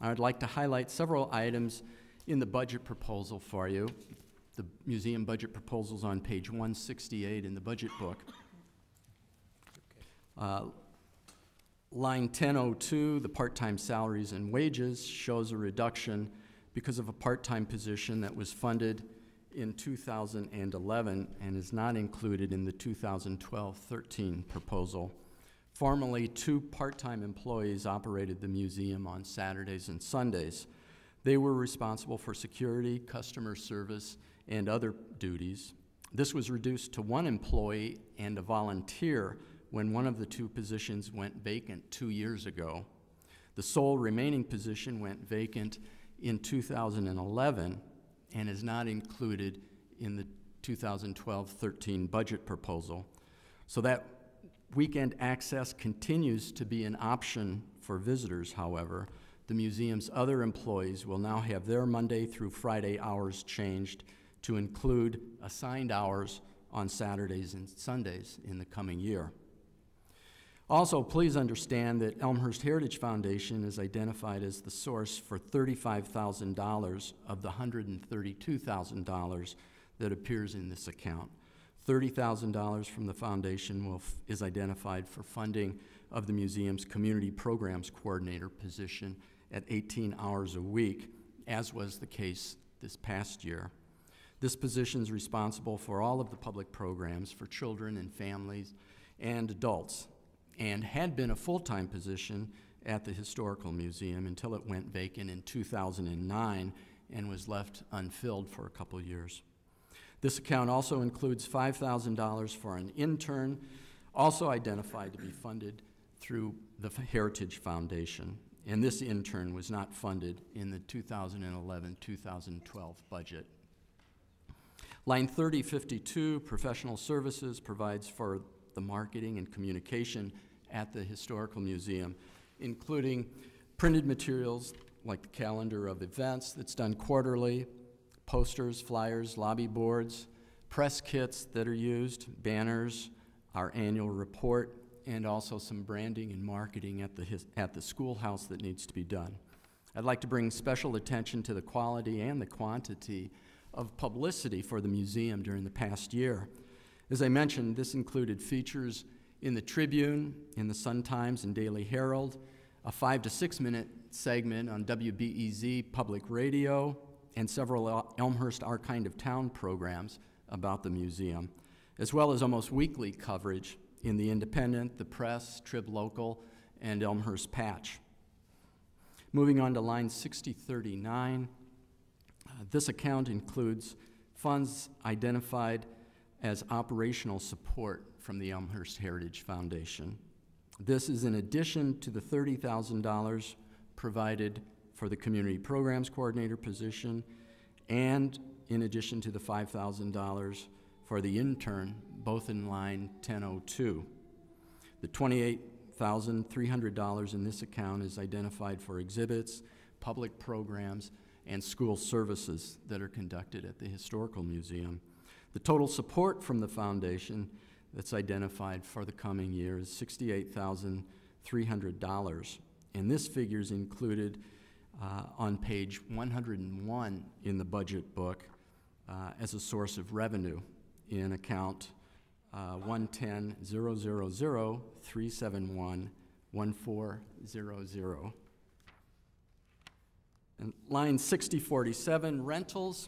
I'd like to highlight several items in the budget proposal for you. The museum budget proposal's on page 168 in the budget book. Line 1002, the part-time salaries and wages, shows a reduction because of a part-time position that was funded in 2011 and is not included in the 2012-13 proposal. Formerly, 2 part-time employees operated the museum on Saturdays and Sundays. They were responsible for security, customer service, and other duties. This was reduced to 1 employee and a volunteer when one of the 2 positions went vacant 2 years ago. The sole remaining position went vacant in 2011 and is not included in the 2012-13 budget proposal. So that weekend access continues to be an option for visitors, however. The museum's other employees will now have their Monday through Friday hours changed to include assigned hours on Saturdays and Sundays in the coming year. Also, please understand that Elmhurst Heritage Foundation is identified as the source for $35,000 of the $132,000 that appears in this account. $30,000 from the foundation is identified for funding of the museum's community programs coordinator position at 18 hours a week, as was the case this past year. This position is responsible for all of the public programs for children and families and adults, and had been a full-time position at the Historical Museum until it went vacant in 2009 and was left unfilled for a couple years. This account also includes $5,000 for an intern, also identified to be funded through the Heritage Foundation, and this intern was not funded in the 2011-2012 budget. Line 3052, professional services, provides for the marketing and communication at the Historical Museum, including printed materials like the calendar of events that's done quarterly, posters, flyers, lobby boards, press kits that are used, banners, our annual report, and also some branding and marketing at the schoolhouse that needs to be done. I'd like to bring special attention to the quality and the quantity of publicity for the museum during the past year. As I mentioned, this included features in the Tribune, in the Sun-Times and Daily Herald, a 5 to 6 minute segment on WBEZ Public Radio, and several Elmhurst Our Kind of Town programs about the museum, as well as almost weekly coverage in the Independent, the Press, Trib Local, and Elmhurst Patch. Moving on to line 6039, this account includes funds identified as operational support from the Elmhurst Heritage Foundation. This is in addition to the $30,000 provided for the Community Programs Coordinator position, and in addition to the $5,000 for the intern, both in line 1002. The $28,300 in this account is identified for exhibits, public programs, and school services that are conducted at the Historical Museum. The total support from the foundation that's identified for the coming year is $68,300, and this figure is included on page 101 in the budget book as a source of revenue in account 110-000-371-1400. And line 6047, rentals,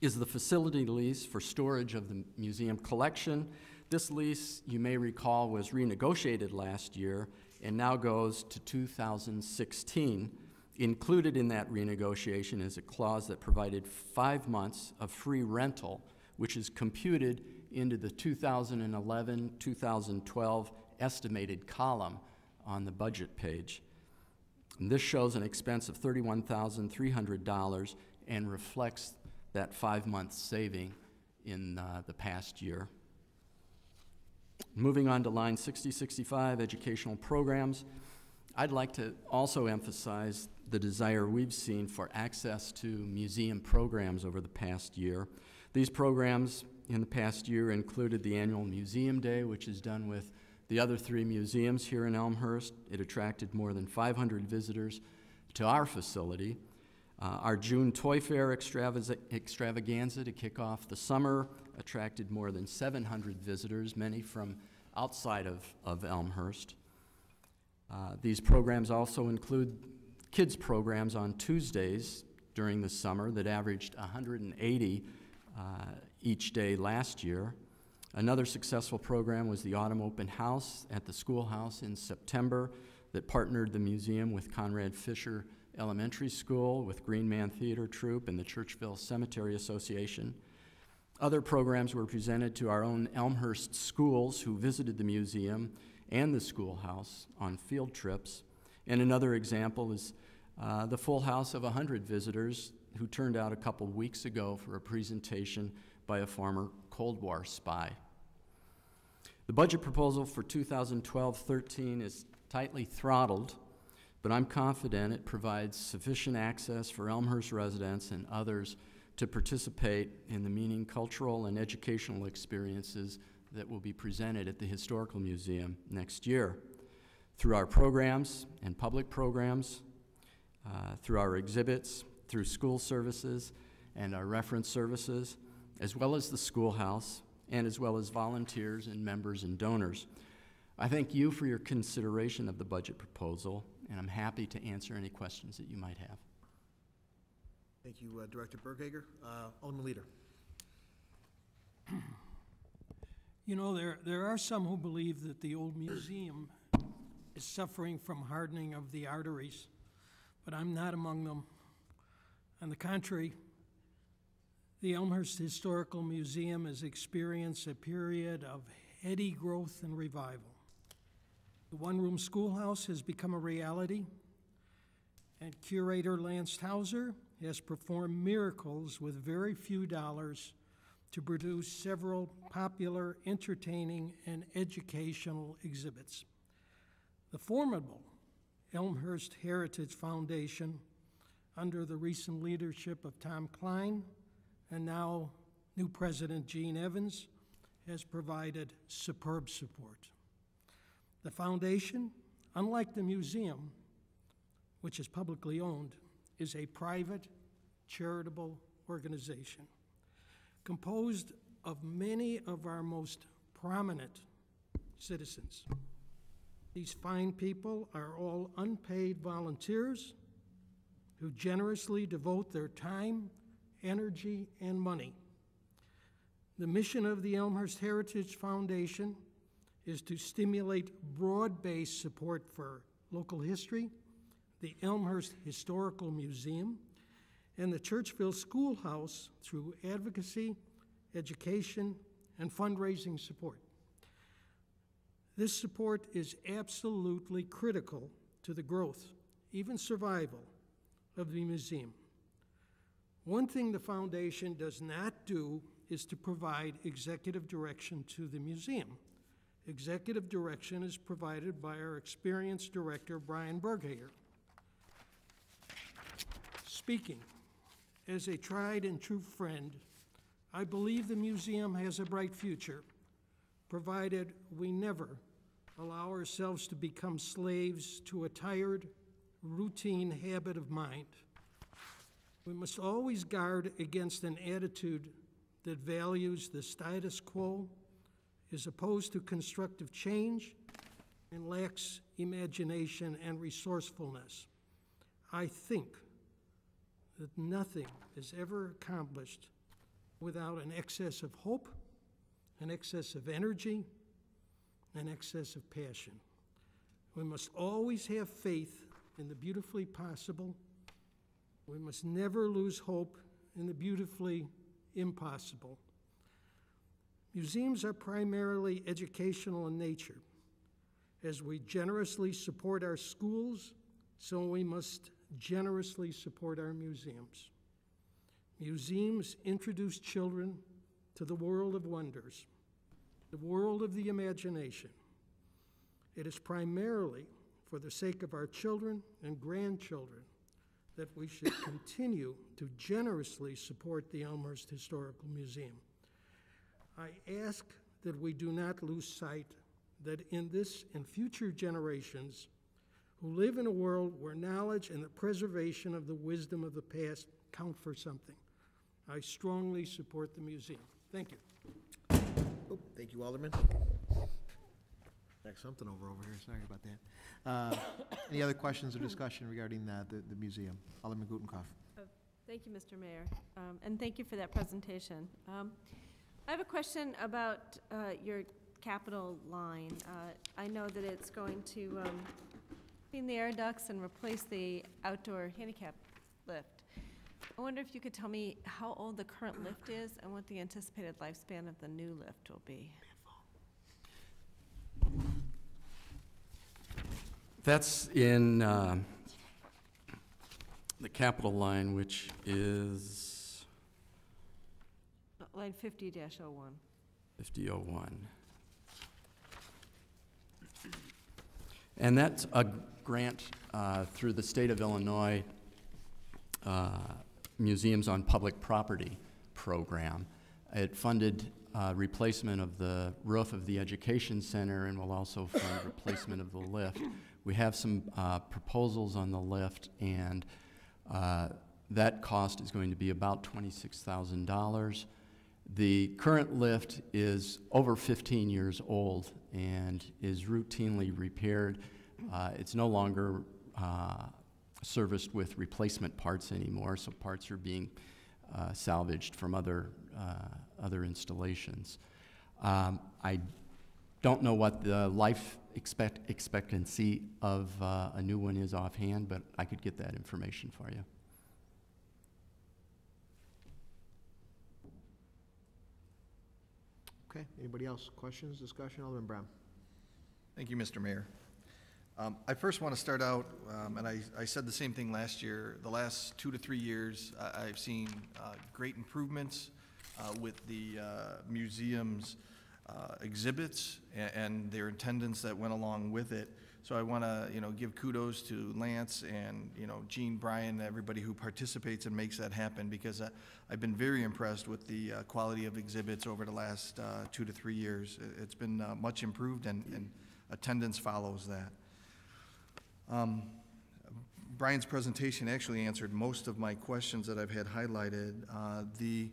is the facility lease for storage of the museum collection. This lease, you may recall, was renegotiated last year and now goes to 2016. Included in that renegotiation is a clause that provided 5 months of free rental, which is computed into the 2011-2012 estimated column on the budget page. And this shows an expense of $31,300 and reflects that 5-month saving in the past year. Moving on to line 6065, educational programs, I'd like to also emphasize the desire we've seen for access to museum programs over the past year. These programs in the past year included the annual Museum Day, which is done with the other 3 museums here in Elmhurst. It attracted more than 500 visitors to our facility. Our June Toy Fair extravaganza to kick off the summer attracted more than 700 visitors, many from outside of Elmhurst. These programs also include kids programs on Tuesdays during the summer that averaged 180 each day last year. Another successful program was the Autumn Open House at the schoolhouse in September that partnered the museum with Conrad Fisher Elementary School, with Green Man Theater Troupe, and the Churchville Cemetery Association. Other programs were presented to our own Elmhurst schools who visited the museum and the schoolhouse on field trips. And another example is the full house of 100 visitors who turned out a couple weeks ago for a presentation by a former Cold War spy. The budget proposal for 2012-13 is tightly throttled, but I'm confident it provides sufficient access for Elmhurst residents and others to participate in the meaning, cultural, and educational experiences that will be presented at the Historical Museum next year. Through our programs and public programs, through our exhibits, through school services and our reference services, as well as the schoolhouse, and as well as volunteers and members and donors. I thank you for your consideration of the budget proposal, and I'm happy to answer any questions that you might have. Thank you, Director Berghager. Alderman Leader. You know, there are some who believe that the old museum is suffering from hardening of the arteries, but I'm not among them. On the contrary, the Elmhurst Historical Museum has experienced a period of heady growth and revival. The one-room schoolhouse has become a reality, and curator Lance Towser has performed miracles with very few dollars to produce several popular, entertaining, and educational exhibits. The formidable Elmhurst Heritage Foundation, under the recent leadership of Tom Klein and now new President Gene Evans, has provided superb support. The foundation, unlike the museum, which is publicly owned, is a private, charitable organization composed of many of our most prominent citizens. These fine people are all unpaid volunteers who generously devote their time, energy, and money. The mission of the Elmhurst Heritage Foundation is to stimulate broad-based support for local history, the Elmhurst Historical Museum, and the Churchville Schoolhouse through advocacy, education, and fundraising support. This support is absolutely critical to the growth, even survival, of the museum. One thing the foundation does not do is to provide executive direction to the museum. Executive direction is provided by our experienced director, Brian Berghager. Speaking as a tried and true friend, I believe the museum has a bright future, provided we never allow ourselves to become slaves to a tired, routine habit of mind. We must always guard against an attitude that values the status quo, is opposed to constructive change, and lacks imagination and resourcefulness. I think that nothing is ever accomplished without an excess of hope, an excess of energy, an excess of passion. We must always have faith in the beautifully possible. We must never lose hope in the beautifully impossible. Museums are primarily educational in nature. As we generously support our schools, so we must generously support our museums. Museums introduce children to the world of wonders, the world of the imagination. It is primarily for the sake of our children and grandchildren that we should continue to generously support the Elmhurst Historical Museum. I ask that we do not lose sight that in this and future generations who live in a world where knowledge and the preservation of the wisdom of the past count for something. I strongly support the museum. Thank you. Oh, thank you, Alderman. Back something over here, sorry about that. Any other questions or discussion regarding the museum? Alderman Gutenkopf. Thank you, Mr. Mayor, and thank you for that presentation. I have a question about your capital line. I know that it's going to clean the air ducts and replace the outdoor handicap lift. I wonder if you could tell me how old the current lift is and what the anticipated lifespan of the new lift will be. That's in the capital line, which is Line 50-01. 5001. And that's a grant through the state of Illinois Museums on Public Property program. It funded replacement of the roof of the education center and will also fund replacement of the lift. We have some proposals on the lift, and that cost is going to be about $26,000. The current lift is over 15 years old and is routinely repaired. It's no longer serviced with replacement parts anymore, so parts are being salvaged from other installations. I don't know what the life expectancy of a new one is offhand, but I could get that information for you. Okay, anybody else? Questions, discussion? Alderman Brown. Thank you, Mr. Mayor. I first want to start out, and I said the same thing last year. The last 2 to 3 years, I've seen great improvements with the museum's exhibits and their attendance that went along with it. So I want to, give kudos to Lance and, Gene, Brian, everybody who participates and makes that happen, because I've been very impressed with the quality of exhibits over the last 2 to 3 years. It's been much improved, and attendance follows that. Brian's presentation actually answered most of my questions that I've had highlighted. The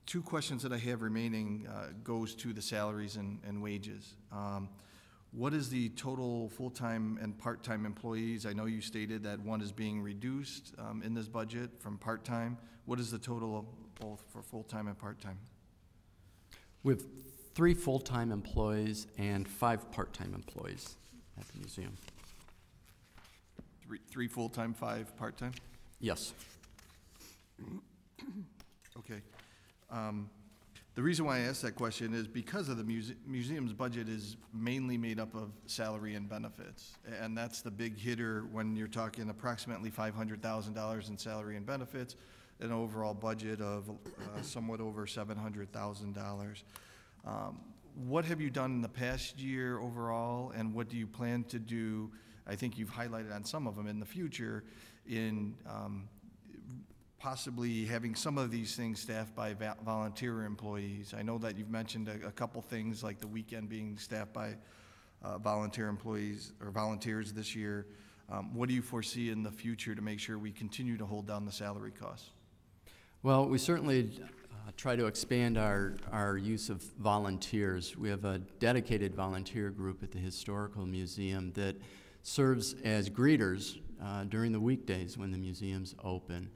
2 questions that I have remaining goes to the salaries and wages. What is the total full-time and part-time employees? I know you stated that one is being reduced in this budget from part-time. What is the total of both for full-time and part-time? We have 3 full-time employees and 5 part-time employees at the museum. 3 full-time, 5 part-time? Yes. Okay. The reason why I asked that question is because of the museum's budget is mainly made up of salary and benefits, and that's the big hitter when you're talking approximately $500,000 in salary and benefits, an overall budget of somewhat over $700,000. What have you done in the past year overall, and what do you plan to do? I think you've highlighted on some of them in the future in possibly having some of these things staffed by volunteer employees. I know that you've mentioned a couple things like the weekend being staffed by volunteer employees or volunteers this year. What do you foresee in the future to make sure we continue to hold down the salary costs? Well, we certainly try to expand our use of volunteers. We have a dedicated volunteer group at the Historical Museum that serves as greeters during the weekdays when the museum's open.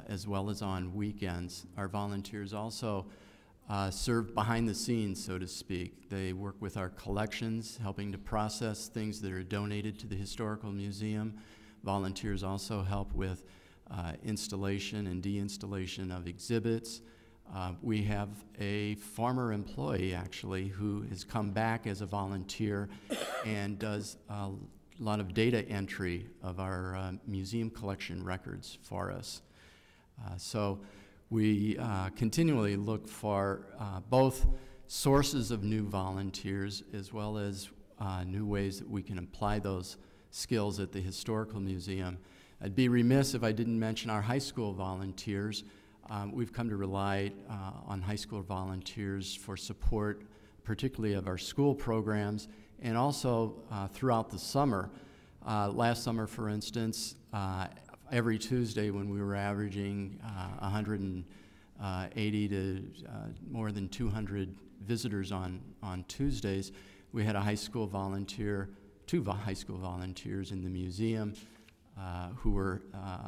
as well as on weekends. Our volunteers also serve behind the scenes, so to speak. They work with our collections, helping to process things that are donated to the Historical Museum. Volunteers also help with installation and deinstallation of exhibits. We have a former employee, actually, who has come back as a volunteer and does a lot of data entry of our museum collection records for us. So we continually look for both sources of new volunteers as well as new ways that we can apply those skills at the Historical Museum. I'd be remiss if I didn't mention our high school volunteers. We've come to rely on high school volunteers for support, particularly of our school programs, and also throughout the summer. Last summer, for instance, every Tuesday when we were averaging 180 to more than 200 visitors on Tuesdays, we had a high school volunteer, two high school volunteers in the museum who were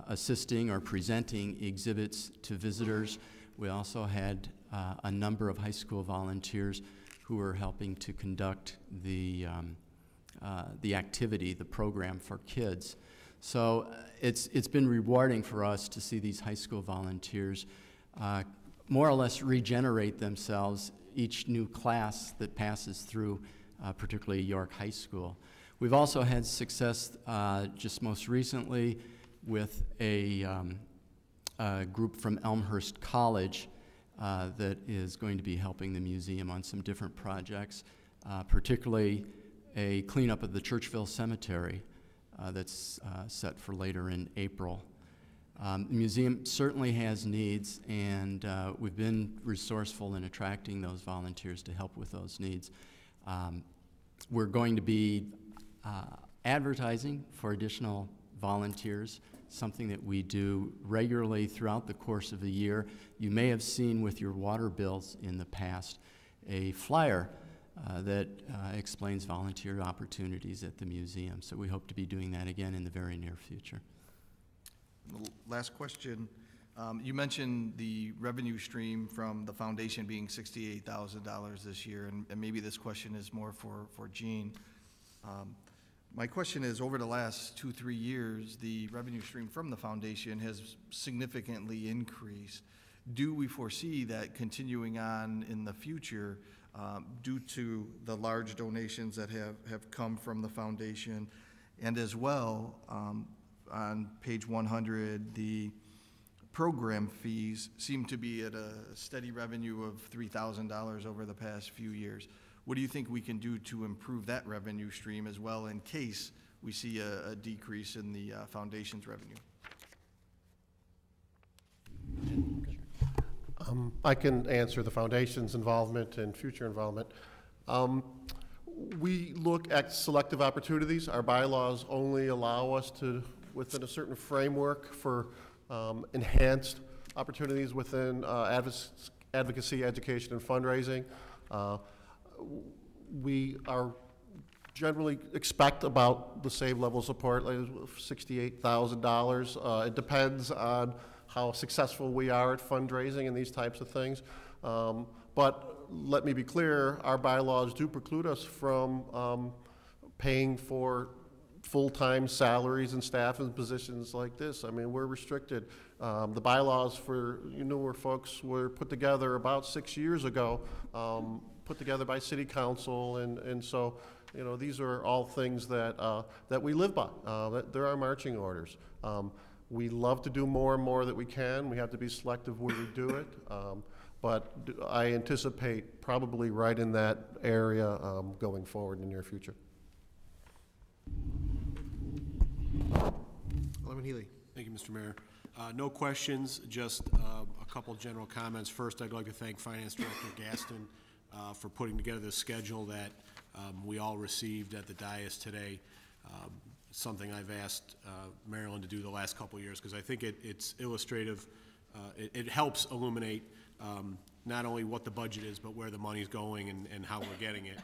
assisting or presenting exhibits to visitors. We also had a number of high school volunteers who were helping to conduct the activity, the program for kids. So it's been rewarding for us to see these high school volunteers more or less regenerate themselves each new class that passes through, particularly York High School. We've also had success just most recently with a group from Elmhurst College that is going to be helping the museum on some different projects, particularly a cleanup of the Churchville Cemetery that's set for later in April. The museum certainly has needs, and we've been resourceful in attracting those volunteers to help with those needs. We're going to be advertising for additional volunteers, something that we do regularly throughout the course of the year. You may have seen with your water bills in the past a flyer that explains volunteer opportunities at the museum. So we hope to be doing that again in the very near future. Last question. You mentioned the revenue stream from the foundation being $68,000 this year, and maybe this question is more for Jean. My question is, over the last 2-3 years, the revenue stream from the foundation has significantly increased. Do we foresee that continuing on in the future due to the large donations that have come from the foundation? And as well, on page 100, the program fees seem to be at a steady revenue of $3,000 over the past few years. What do you think we can do to improve that revenue stream as well in case we see a decrease in the foundation's revenue? I can answer the foundation's involvement and future involvement. We look at selective opportunities. Our bylaws only allow us to, within a certain framework, for enhanced opportunities within advocacy, education, and fundraising. We are generally expect about the same level of support, like $68,000. It depends on how successful we are at fundraising and these types of things. But let me be clear, our bylaws do preclude us from paying for full-time salaries and staff in positions like this. I mean, we're restricted. The bylaws for newer folks were put together about 6 years ago, put together by City Council, and so, you know, these are all things that that we live by. There are marching orders. We love to do more and more that we can. We have to be selective where we do it, but I anticipate probably right in that area going forward in the near future. Alderman Healy. Thank you, Mr. Mayor. No questions, just a couple general comments. First, I'd like to thank Finance Director Gaston for putting together this schedule that we all received at the dais today. Something I've asked Marilyn to do the last couple of years because I think it's illustrative. It helps illuminate not only what the budget is, but where the money's going and how we're getting it.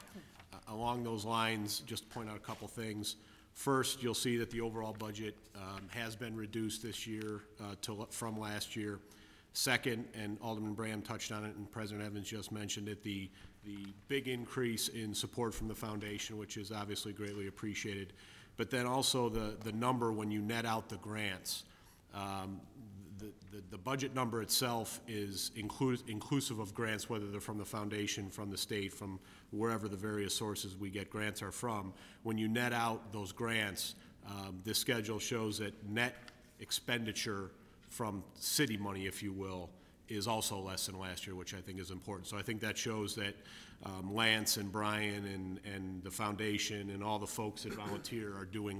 Along those lines, just to point out a couple things. First, you'll see that the overall budget has been reduced this year from last year. Second, and Alderman Bram touched on it and President Evans just mentioned it, the big increase in support from the foundation, which is obviously greatly appreciated. But then also the number when you net out the grants. The budget number itself is inclusive of grants, whether they're from the foundation, from the state, from wherever the various sources we get grants are from. When you net out those grants, this schedule shows that net expenditure from city money, if you will, is also less than last year, which I think is important. So I think that shows that Lance and Brian and the foundation and all the folks that volunteer are doing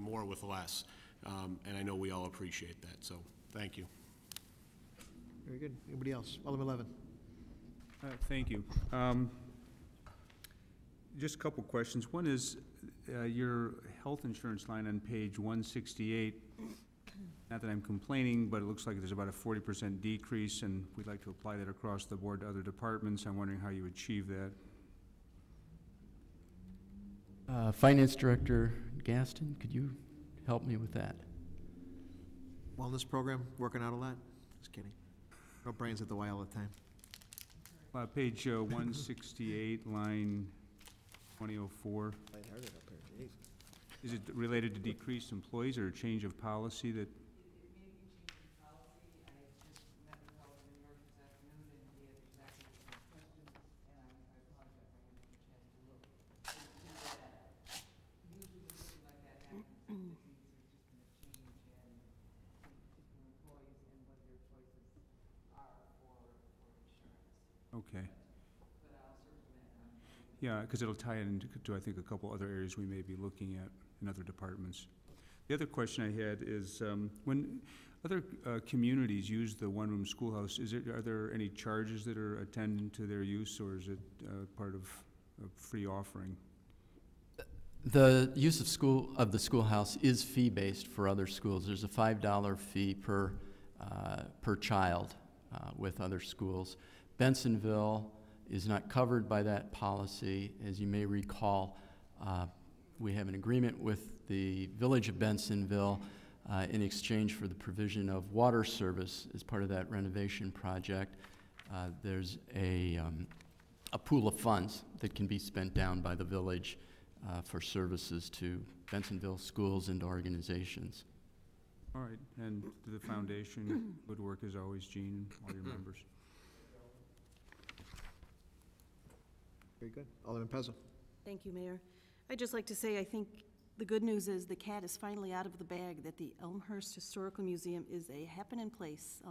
more with less. And I know we all appreciate that, so thank you. Very good. Anybody else? Alderman Levin. Thank you. Just a couple questions. One is your health insurance line on page 168. Not that I'm complaining, but it looks like there's about a 40% decrease, and we'd like to apply that across the board to other departments. I'm wondering how you achieve that. Finance Director Gaston, could you help me with that? Wellness program, working out a lot? Just kidding. No brains at the Y all the time. Page 168, line 2004. Is it related to decreased employees or a change of policy that? Okay. Yeah, because it'll tie into, I think, a couple other areas we may be looking at in other departments. The other question I had is, when other communities use the one-room schoolhouse, are there any charges that are attendant to their use, or is it part of a free offering? The use of the schoolhouse is fee-based for other schools. There's a $5 fee per child with other schools. Bensonville is not covered by that policy. As you may recall, we have an agreement with the Village of Bensonville in exchange for the provision of water service as part of that renovation project. There's a pool of funds that can be spent down by the village for services to Bensonville schools and organizations. All right, and to the foundation, good work as always, Gene, and all your members. Very good. Alderman Pezza. Thank you, Mayor. I'd just like to say I think the good news is the cat is finally out of the bag, that the Elmhurst Historical Museum is a happening place.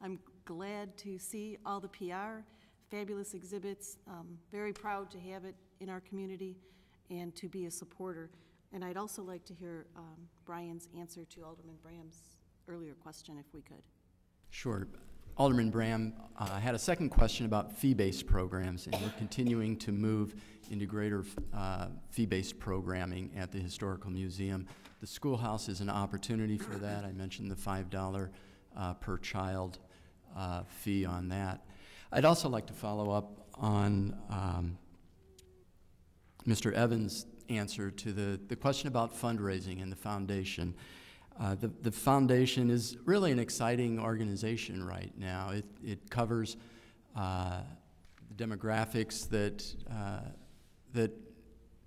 I'm glad to see all the PR, fabulous exhibits, very proud to have it in our community and to be a supporter. And I'd also like to hear Brian's answer to Alderman Bram's earlier question, if we could. Sure. Alderman Bram had a second question about fee-based programs, and we're continuing to move into greater fee-based programming at the Historical Museum. The schoolhouse is an opportunity for that. I mentioned the $5 per child fee on that. I'd also like to follow up on Mr. Evans' answer to the question about fundraising and the foundation. The foundation is really an exciting organization right now. It covers the demographics that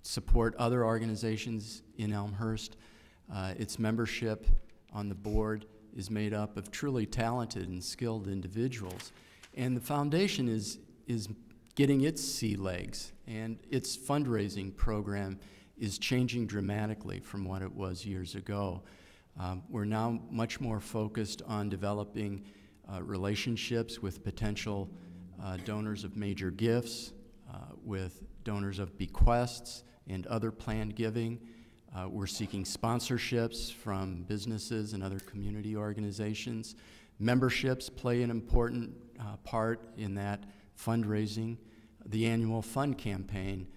support other organizations in Elmhurst. Its membership on the board is made up of truly talented and skilled individuals. And the foundation is getting its sea legs, and its fundraising program is changing dramatically from what it was years ago. We're now much more focused on developing relationships with potential donors of major gifts, with donors of bequests and other planned giving. We're seeking sponsorships from businesses and other community organizations. Memberships play an important part in that fundraising. The annual fund campaign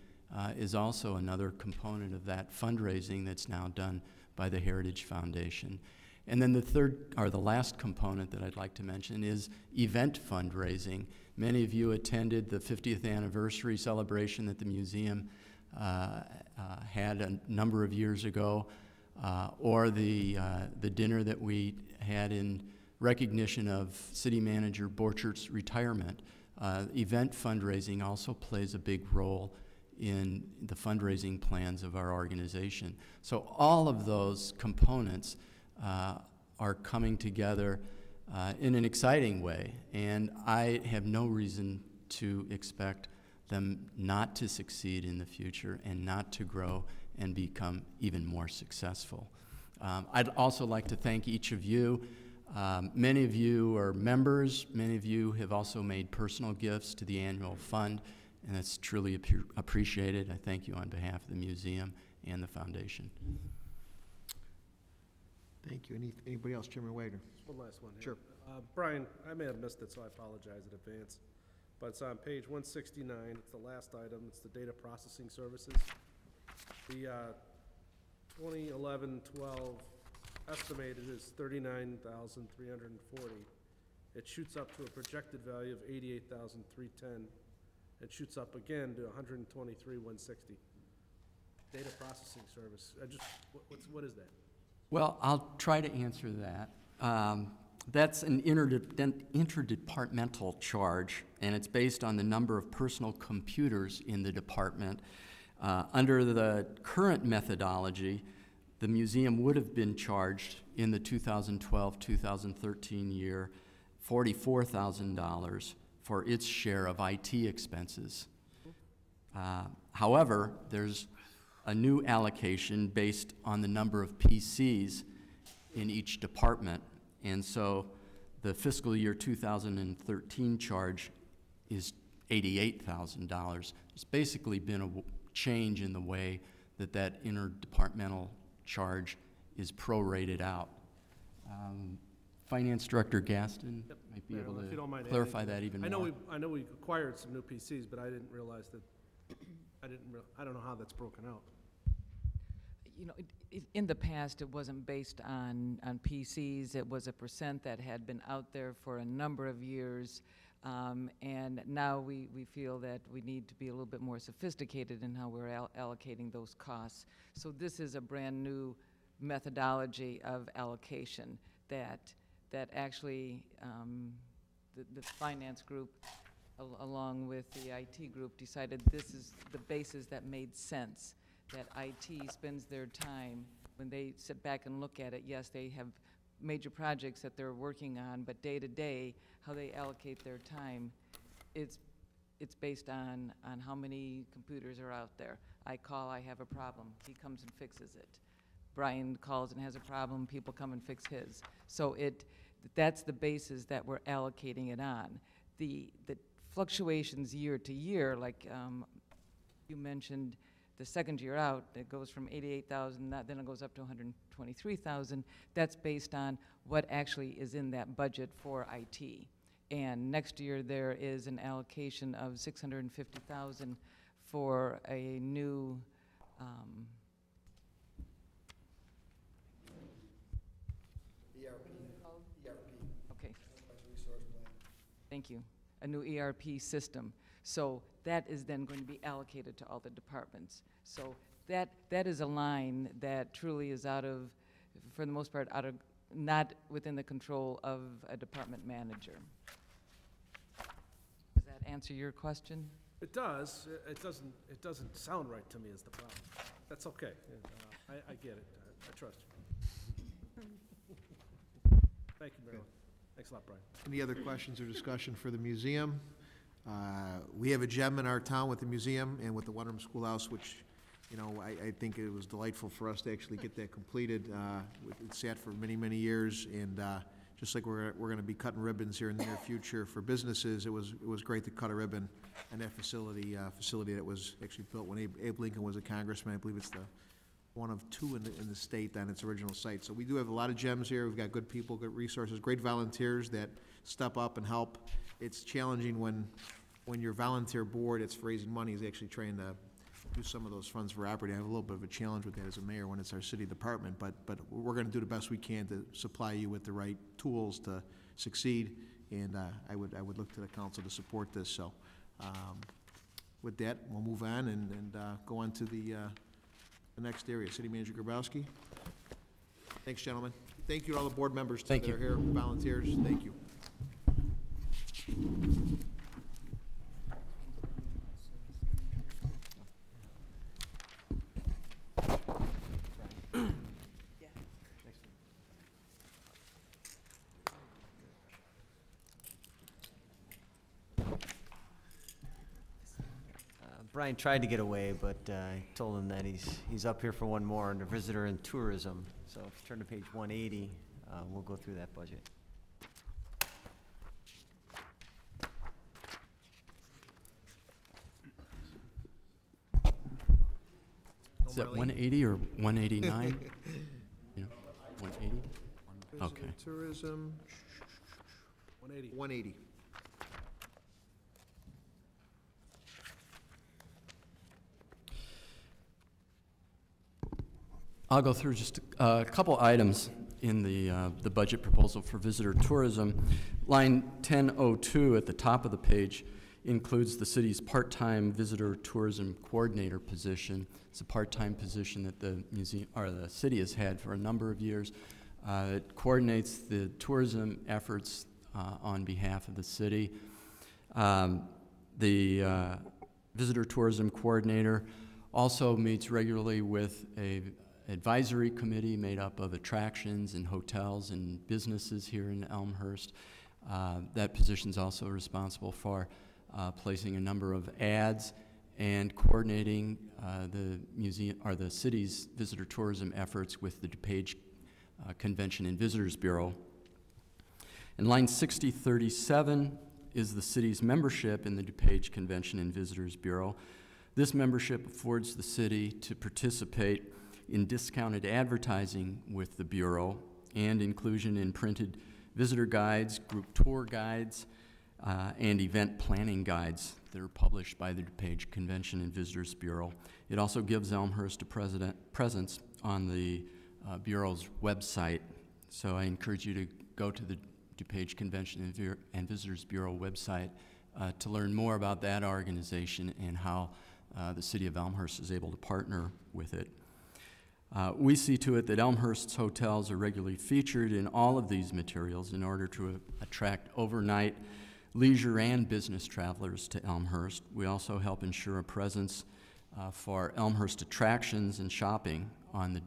is also another component of that fundraising that's now done by the Heritage Foundation. And then the third, or the last component that I'd like to mention is event fundraising. Many of you attended the 50th anniversary celebration that the museum had a number of years ago, or the dinner that we had in recognition of City Manager Borchert's retirement. Event fundraising also plays a big role in the fundraising plans of our organization. So all of those components are coming together in an exciting way, and I have no reason to expect them not to succeed in the future and not to grow and become even more successful. I'd also like to thank each of you. Many of you are members. Many of you have also made personal gifts to the annual fund, and that's truly appreciated. I thank you on behalf of the museum and the foundation. Thank you. Anybody else? Chairman Wagner. Just one last one here. Sure. Brian, I may have missed it, so I apologize in advance. But it's on page 169. It's the last item. It's the data processing services. The 2011-12 estimated is $39,340. It shoots up to a projected value of $88,310. It shoots up again to $123,160. Data processing service. What is that? Well, I'll try to answer that. That's an interdepartmental charge, and it's based on the number of personal computers in the department. Under the current methodology, the museum would have been charged in the 2012-2013 year $44,000 for its share of IT expenses. However, there's a new allocation based on the number of PCs in each department, and so the fiscal year 2013 charge is $88,000. There's basically been a change in the way that that interdepartmental charge is prorated out. Finance Director Gaston might be able to clarify that even more. I know we acquired some new PCs, but I didn't realize that. I don't know how that's broken out. You know, in the past, it wasn't based on PCs. It was a percent that had been out there for a number of years. And now we feel that we need to be a little bit more sophisticated in how we're allocating those costs. So this is a brand new methodology of allocation that actually the finance group along with the IT group decided this is the basis that made sense, that IT spends their time when they sit back and look at it. Yes, they have major projects that they're working on, but day to day, how they allocate their time, it's based on how many computers are out there. I call, I have a problem. He comes and fixes it. Brian calls and has a problem. People come and fix his. So that's the basis that we're allocating it on. The fluctuations year to year, like you mentioned, the second year out, it goes from 88,000, then it goes up to 123,000. That's based on what actually is in that budget for IT. And next year there is an allocation of 650,000 for a new ERP. Okay. Thank you. A new ERP system. So that is then going to be allocated to all the departments. So that is a line that truly is out of, for the most part, not within the control of a department manager. Does that answer your question? It does. It doesn't sound right to me as the problem. That's okay. I get it. I trust you. Thank you, Marilyn. Thanks a lot, Brian. Any other questions or discussion for the museum? We have a gem in our town with the museum and with the Wenham Schoolhouse, which, you know, I think it was delightful for us to actually get that completed. It sat for many, many years, and just like we're going to be cutting ribbons here in the near future for businesses, it was great to cut a ribbon on that facility that was actually built when Abe Lincoln was a congressman. I believe it's the one of two in the state on its original site. So we do have a lot of gems here. We've got good people, good resources, great volunteers that step up and help. It's challenging when your volunteer board, it's for raising money, is actually trying to do some of those funds for operating. I have a little bit of a challenge with that as a mayor when it's our city department, but we're going to do the best we can to supply you with the right tools to succeed, and I would look to the council to support this. So with that, we'll move on and go on to the next area. City Manager Grabowski. Thanks, gentlemen. Thank you to all the board members that are here, volunteers. Thank you. Brian tried to get away, but I told him that he's up here for one more under visitor and tourism. So if you turn to page 180, we'll go through that budget. Is that 180 or 189? Yeah, 180? Okay. Tourism, 180. 180. I'll go through just a couple items in the budget proposal for visitor tourism. Line 1002 at the top of the page includes the city's part-time visitor tourism coordinator position. It's a part-time position that the museum or the city has had for a number of years. It coordinates the tourism efforts on behalf of the city. The visitor tourism coordinator also meets regularly with a advisory committee made up of attractions and hotels and businesses here in Elmhurst. That position is also responsible for placing a number of ads and coordinating the museum or the city's visitor tourism efforts with the DuPage Convention and Visitors Bureau. And line 6037 is the city's membership in the DuPage Convention and Visitors Bureau. This membership affords the city to participate in discounted advertising with the Bureau and inclusion in printed visitor guides, group tour guides, and event planning guides that are published by the DuPage Convention and Visitors Bureau. It also gives Elmhurst a presence on the Bureau's website. So I encourage you to go to the DuPage Convention and Visitors Bureau website to learn more about that organization and how the city of Elmhurst is able to partner with it. We see to it that Elmhurst's hotels are regularly featured in all of these materials in order to attract overnight leisure and business travelers to Elmhurst. We also help ensure a presence for Elmhurst attractions and shopping on the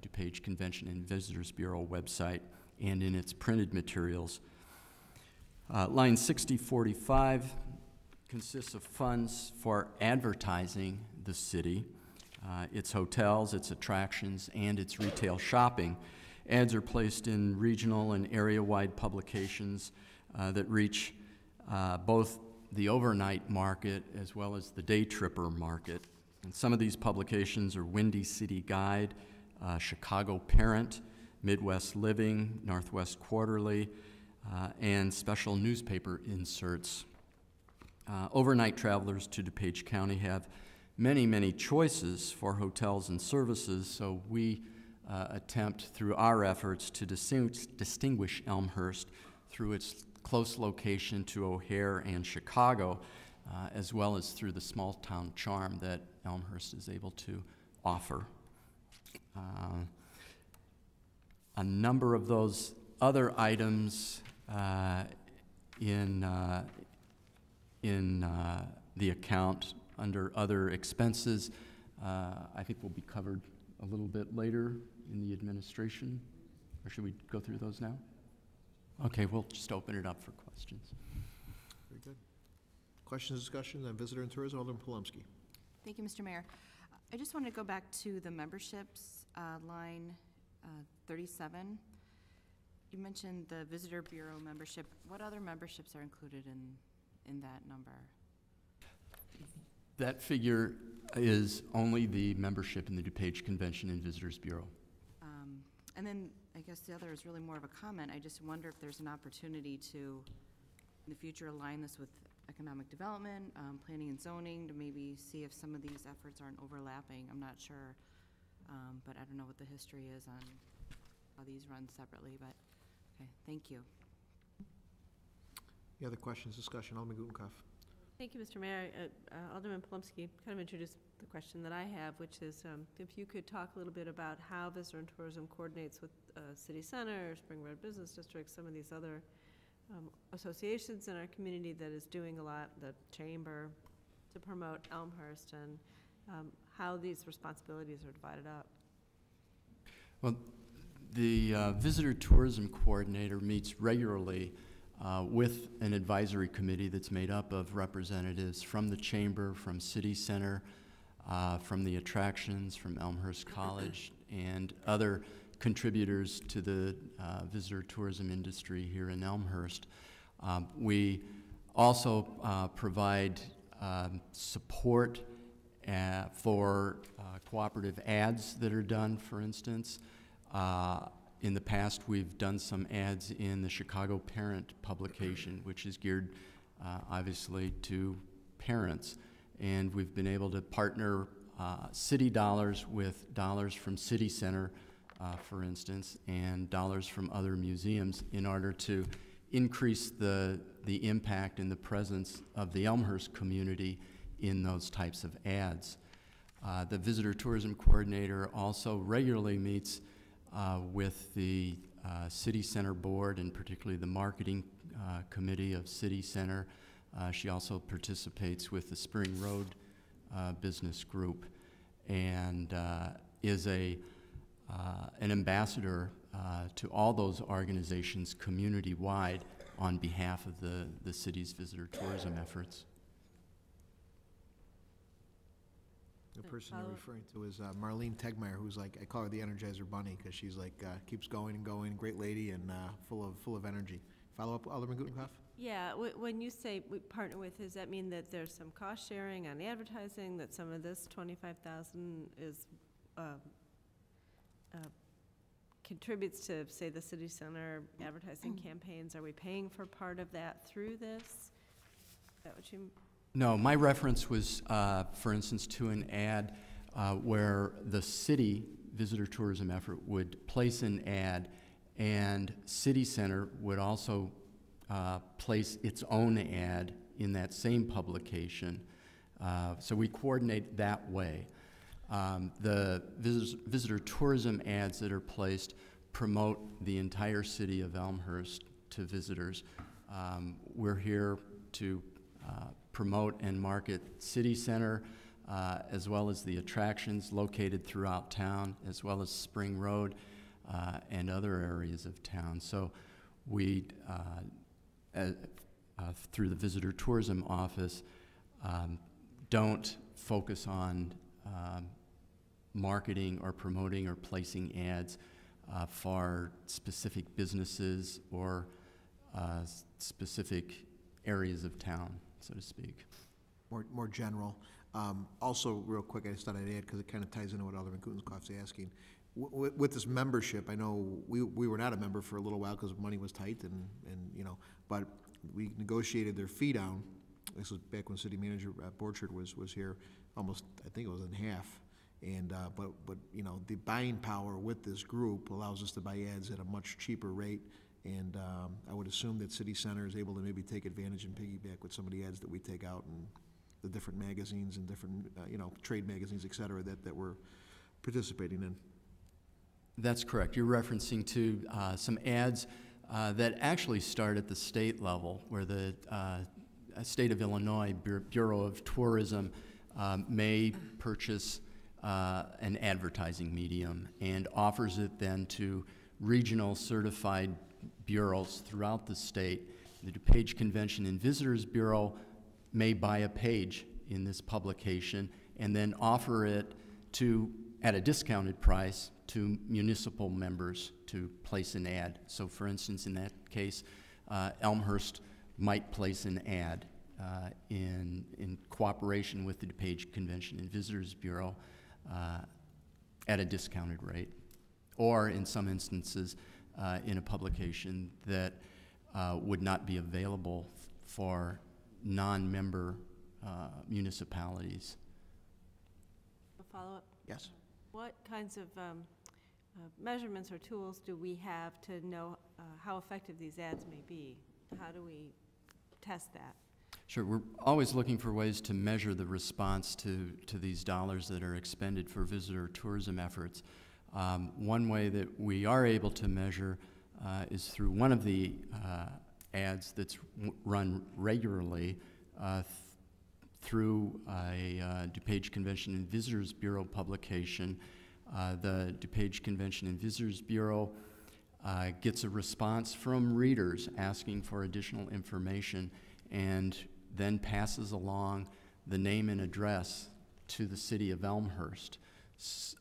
DuPage Convention and Visitors Bureau website and in its printed materials. Line 6045 consists of funds for advertising the city, its hotels, its attractions, and its retail shopping. Ads are placed in regional and area-wide publications that reach both the overnight market as well as the day tripper market. And some of these publications are Windy City Guide, Chicago Parent, Midwest Living, Northwest Quarterly, and special newspaper inserts. Overnight travelers to DuPage County have many choices for hotels and services, so we attempt through our efforts to distinguish Elmhurst through its close location to O'Hare and Chicago, as well as through the small town charm that Elmhurst is able to offer. A number of those other items in the account under other expenses, I think will be covered a little bit later in the administration. Or should we go through those now? Okay, we'll just open it up for questions. Very good. Questions, discussions on visitor and tourism? Alderman Polomsky. Thank you, Mr. Mayor. I just want to go back to the memberships, line 37. You mentioned the Visitor Bureau membership. What other memberships are included in that number? That figure is only the membership in the DuPage Convention and Visitors Bureau. And then I guess the other is really more of a comment. I just wonder if there's an opportunity to, in the future, align this with economic development, planning and zoning, to maybe see if some of these efforts aren't overlapping. I'm not sure, but I don't know what the history is on how these run separately, but okay, thank you. Any other questions, discussion? Alderman Gutenkopf. Thank you, Mr. Mayor. Alderman Polumsky kind of introduced the question that I have, which is if you could talk a little bit about how Visitor and Tourism coordinates with City Center, Spring Road Business District, some of these other associations in our community that is doing a lot, the Chamber, to promote Elmhurst, and how these responsibilities are divided up. Well, the Visitor Tourism Coordinator meets regularly with an advisory committee that's made up of representatives from the Chamber, from City Center, from the attractions, from Elmhurst College, and other contributors to the visitor tourism industry here in Elmhurst. We also provide support for cooperative ads that are done, for instance. In the past, we've done some ads in the Chicago Parent publication, which is geared obviously to parents. And we've been able to partner city dollars with dollars from City Center, for instance, and dollars from other museums in order to increase the impact and the presence of the Elmhurst community in those types of ads. The Visitor Tourism Coordinator also regularly meets with the City Center Board, and particularly the Marketing Committee of City Center. She also participates with the Spring Road Business Group, and is an ambassador to all those organizations community-wide on behalf of the city's visitor tourism efforts. The person you're referring to is Marlene Tegmeyer, who's like, I call her the Energizer Bunny, because she's like, keeps going and going, great lady, and full of energy. Follow up, Alderman Gutenkopf? Yeah, when you say we partner with, does that mean that there's some cost sharing on advertising, that some of this 25,000 is contributes to, say, the City Center advertising campaigns? Are we paying for part of that through this? Is that what you? No, my reference was, for instance, to an ad where the city visitor tourism effort would place an ad, and City Center would also place its own ad in that same publication. So we coordinate that way. The visitor tourism ads that are placed promote the entire city of Elmhurst to visitors. We're here to promote and market City Center, as well as the attractions located throughout town, as well as Spring Road and other areas of town. So we, through the Visitor Tourism Office, don't focus on marketing or promoting or placing ads for specific businesses or specific areas of town, so to speak. More general. Also, real quick, I just thought I'd add, because it kind of ties into what Alderman Gutenkopf's asking. With this membership, I know we were not a member for a little while because money was tight, and you know, but we negotiated their fee down. This was back when City Manager Borchard was here. Almost, I think it was in half. And but you know, the buying power with this group allows us to buy ads at a much cheaper rate. And I would assume that City Center is able to maybe take advantage and piggyback with some of the ads that we take out in the different magazines and different, you know, trade magazines, et cetera, that we're participating in. That's correct. You're referencing to some ads that actually start at the state level, where the state of Illinois Bureau of Tourism may purchase an advertising medium and offers it then to regional certified bureaus throughout the state. The DuPage Convention and Visitors Bureau may buy a page in this publication and then offer it to, at a discounted price, to municipal members to place an ad. So for instance, in that case, Elmhurst might place an ad in cooperation with the DuPage Convention and Visitors Bureau at a discounted rate, or in some instances in a publication that would not be available for non-member municipalities. A follow-up? Yes. What kinds of measurements or tools do we have to know how effective these ads may be? How do we test that? Sure, we're always looking for ways to measure the response to these dollars that are expended for visitor tourism efforts. One way that we are able to measure is through one of the ads that's run regularly through a DuPage Convention and Visitors Bureau publication. The DuPage Convention and Visitors Bureau gets a response from readers asking for additional information and then passes along the name and address to the city of Elmhurst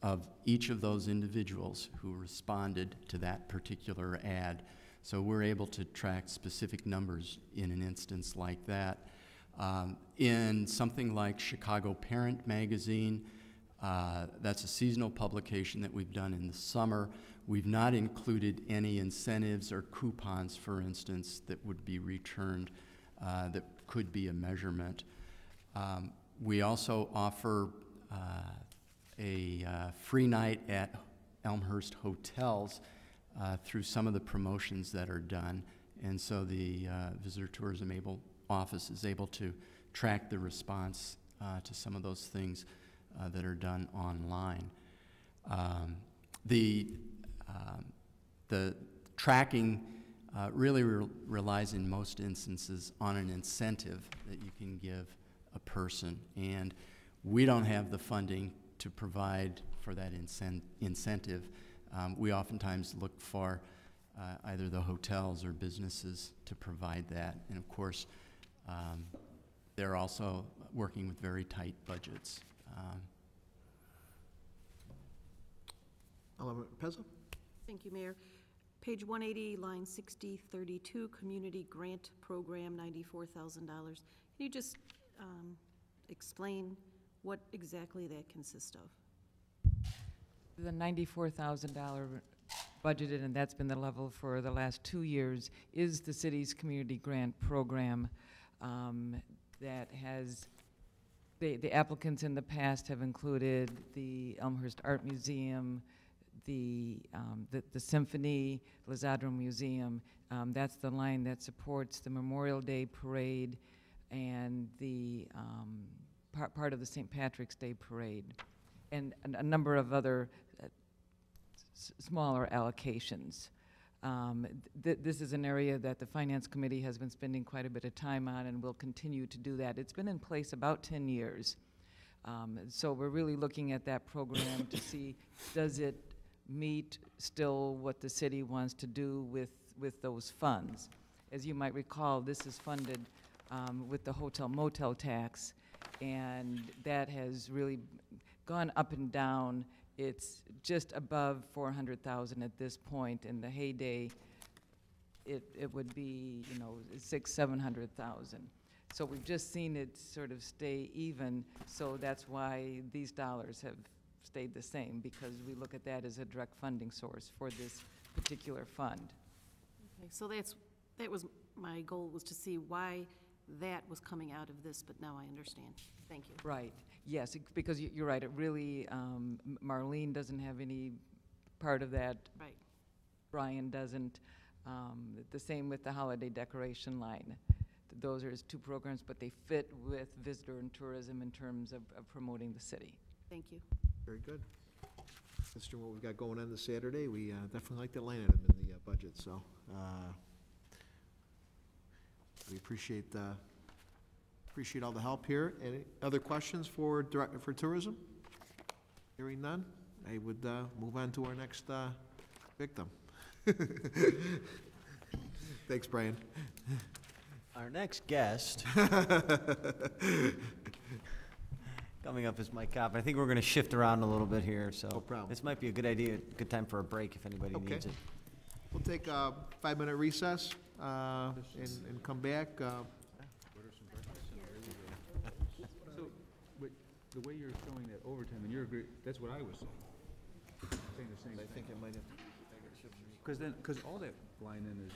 of each of those individuals who responded to that particular ad. So we're able to track specific numbers in an instance like that. In something like Chicago Parent Magazine, that's a seasonal publication that we've done in the summer. We've not included any incentives or coupons, for instance, that would be returned that could be a measurement. We also offer a free night at Elmhurst hotels through some of the promotions that are done. And so the Visitor Tourism Office is able to track the response to some of those things that are done online. The tracking really relies in most instances on an incentive that you can give a person, and we don't have the funding to provide for that incentive. We oftentimes look for either the hotels or businesses to provide that, and of course they're also working with very tight budgets. Pezza? Thank you, Mayor. Page 180, line 6032, Community Grant Program, $94,000. Can you just explain what exactly that consists of? The $94,000 budgeted, and that's been the level for the last 2 years, is the city's community grant program that has, the applicants in the past have included the Elmhurst Art Museum, the Symphony, Lazadro Museum. That's the line that supports the Memorial Day Parade and the part of the St. Patrick's Day Parade, and a number of other smaller allocations. This is an area that the Finance Committee has been spending quite a bit of time on and will continue to do that. It's been in place about 10 years. So we're really looking at that program to see, does it meet still what the city wants to do with those funds? As you might recall, this is funded with the hotel motel tax, and that has really gone up and down. It's just above 400,000 at this point. In the heyday, it would be, 600,000-700,000. So we've just seen it sort of stay even. So that's why these dollars have stayed the same, because we look at that as a direct funding source for this particular fund. Okay, so that was my goal, was to see why that was coming out of this, but now I understand. Thank you. Right. Yes, because you're right. It really, Marlene doesn't have any part of that. Right. Brian doesn't. The same with the holiday decoration line. Those are his two programs, but they fit with visitor and tourism in terms of promoting the city. Thank you. Very good. Considering what we've got going on this Saturday, we definitely like that line item in the budget, so we appreciate all the help here. Any other questions for tourism? Hearing none, I would move on to our next victim. Thanks, Brian. Our next guest coming up is Mike Kopp. I think we're going to shift around a little bit here, so no problem. This might be a good idea, good time for a break if anybody needs it. We'll take a 5-minute recess and come back. So, the way you're showing that overtime, and you're agree, that's what I was saying. Saying the same thing. I think it might have. Because all that line in is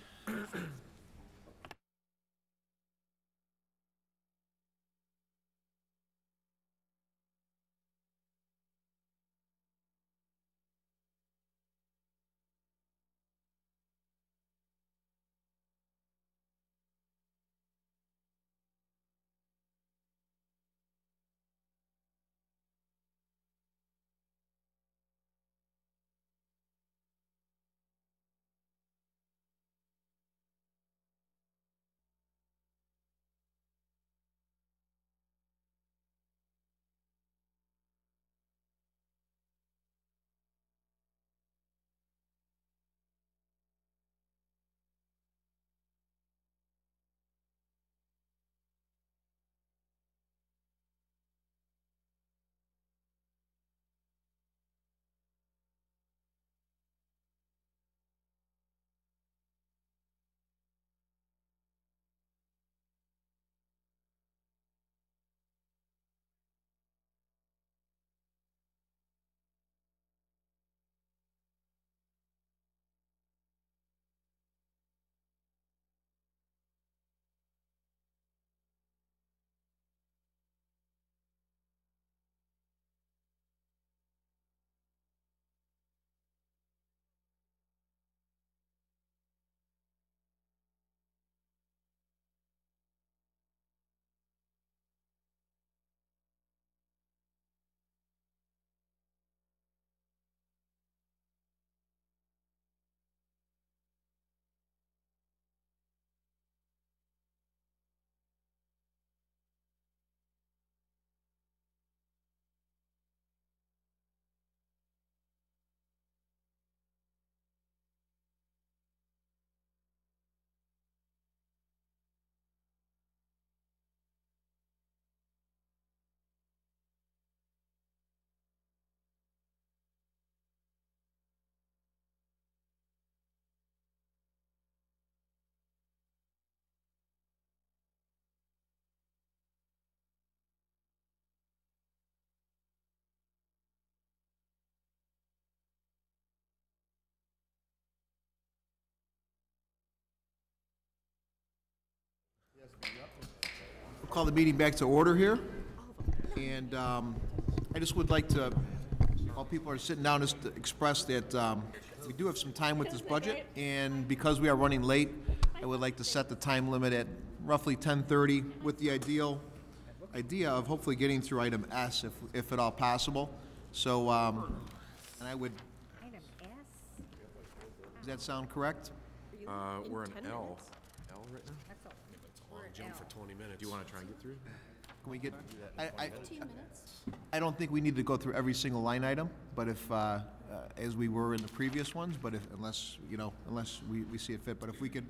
Call the meeting back to order here. And I just would like to, while people are sitting down, just to express that we do have some time with this budget, and because we are running late, I would like to set the time limit at roughly 10:30 with the idea of hopefully getting through item S if at all possible. So, and I would, does that sound correct? We're an L. L right now? That's a long jump for 20 minutes. Do you want to try and get through? Can we get, 15 minutes? I don't think we need to go through every single line item, but if, as we were in the previous ones, but if, unless we see it fit, but if we could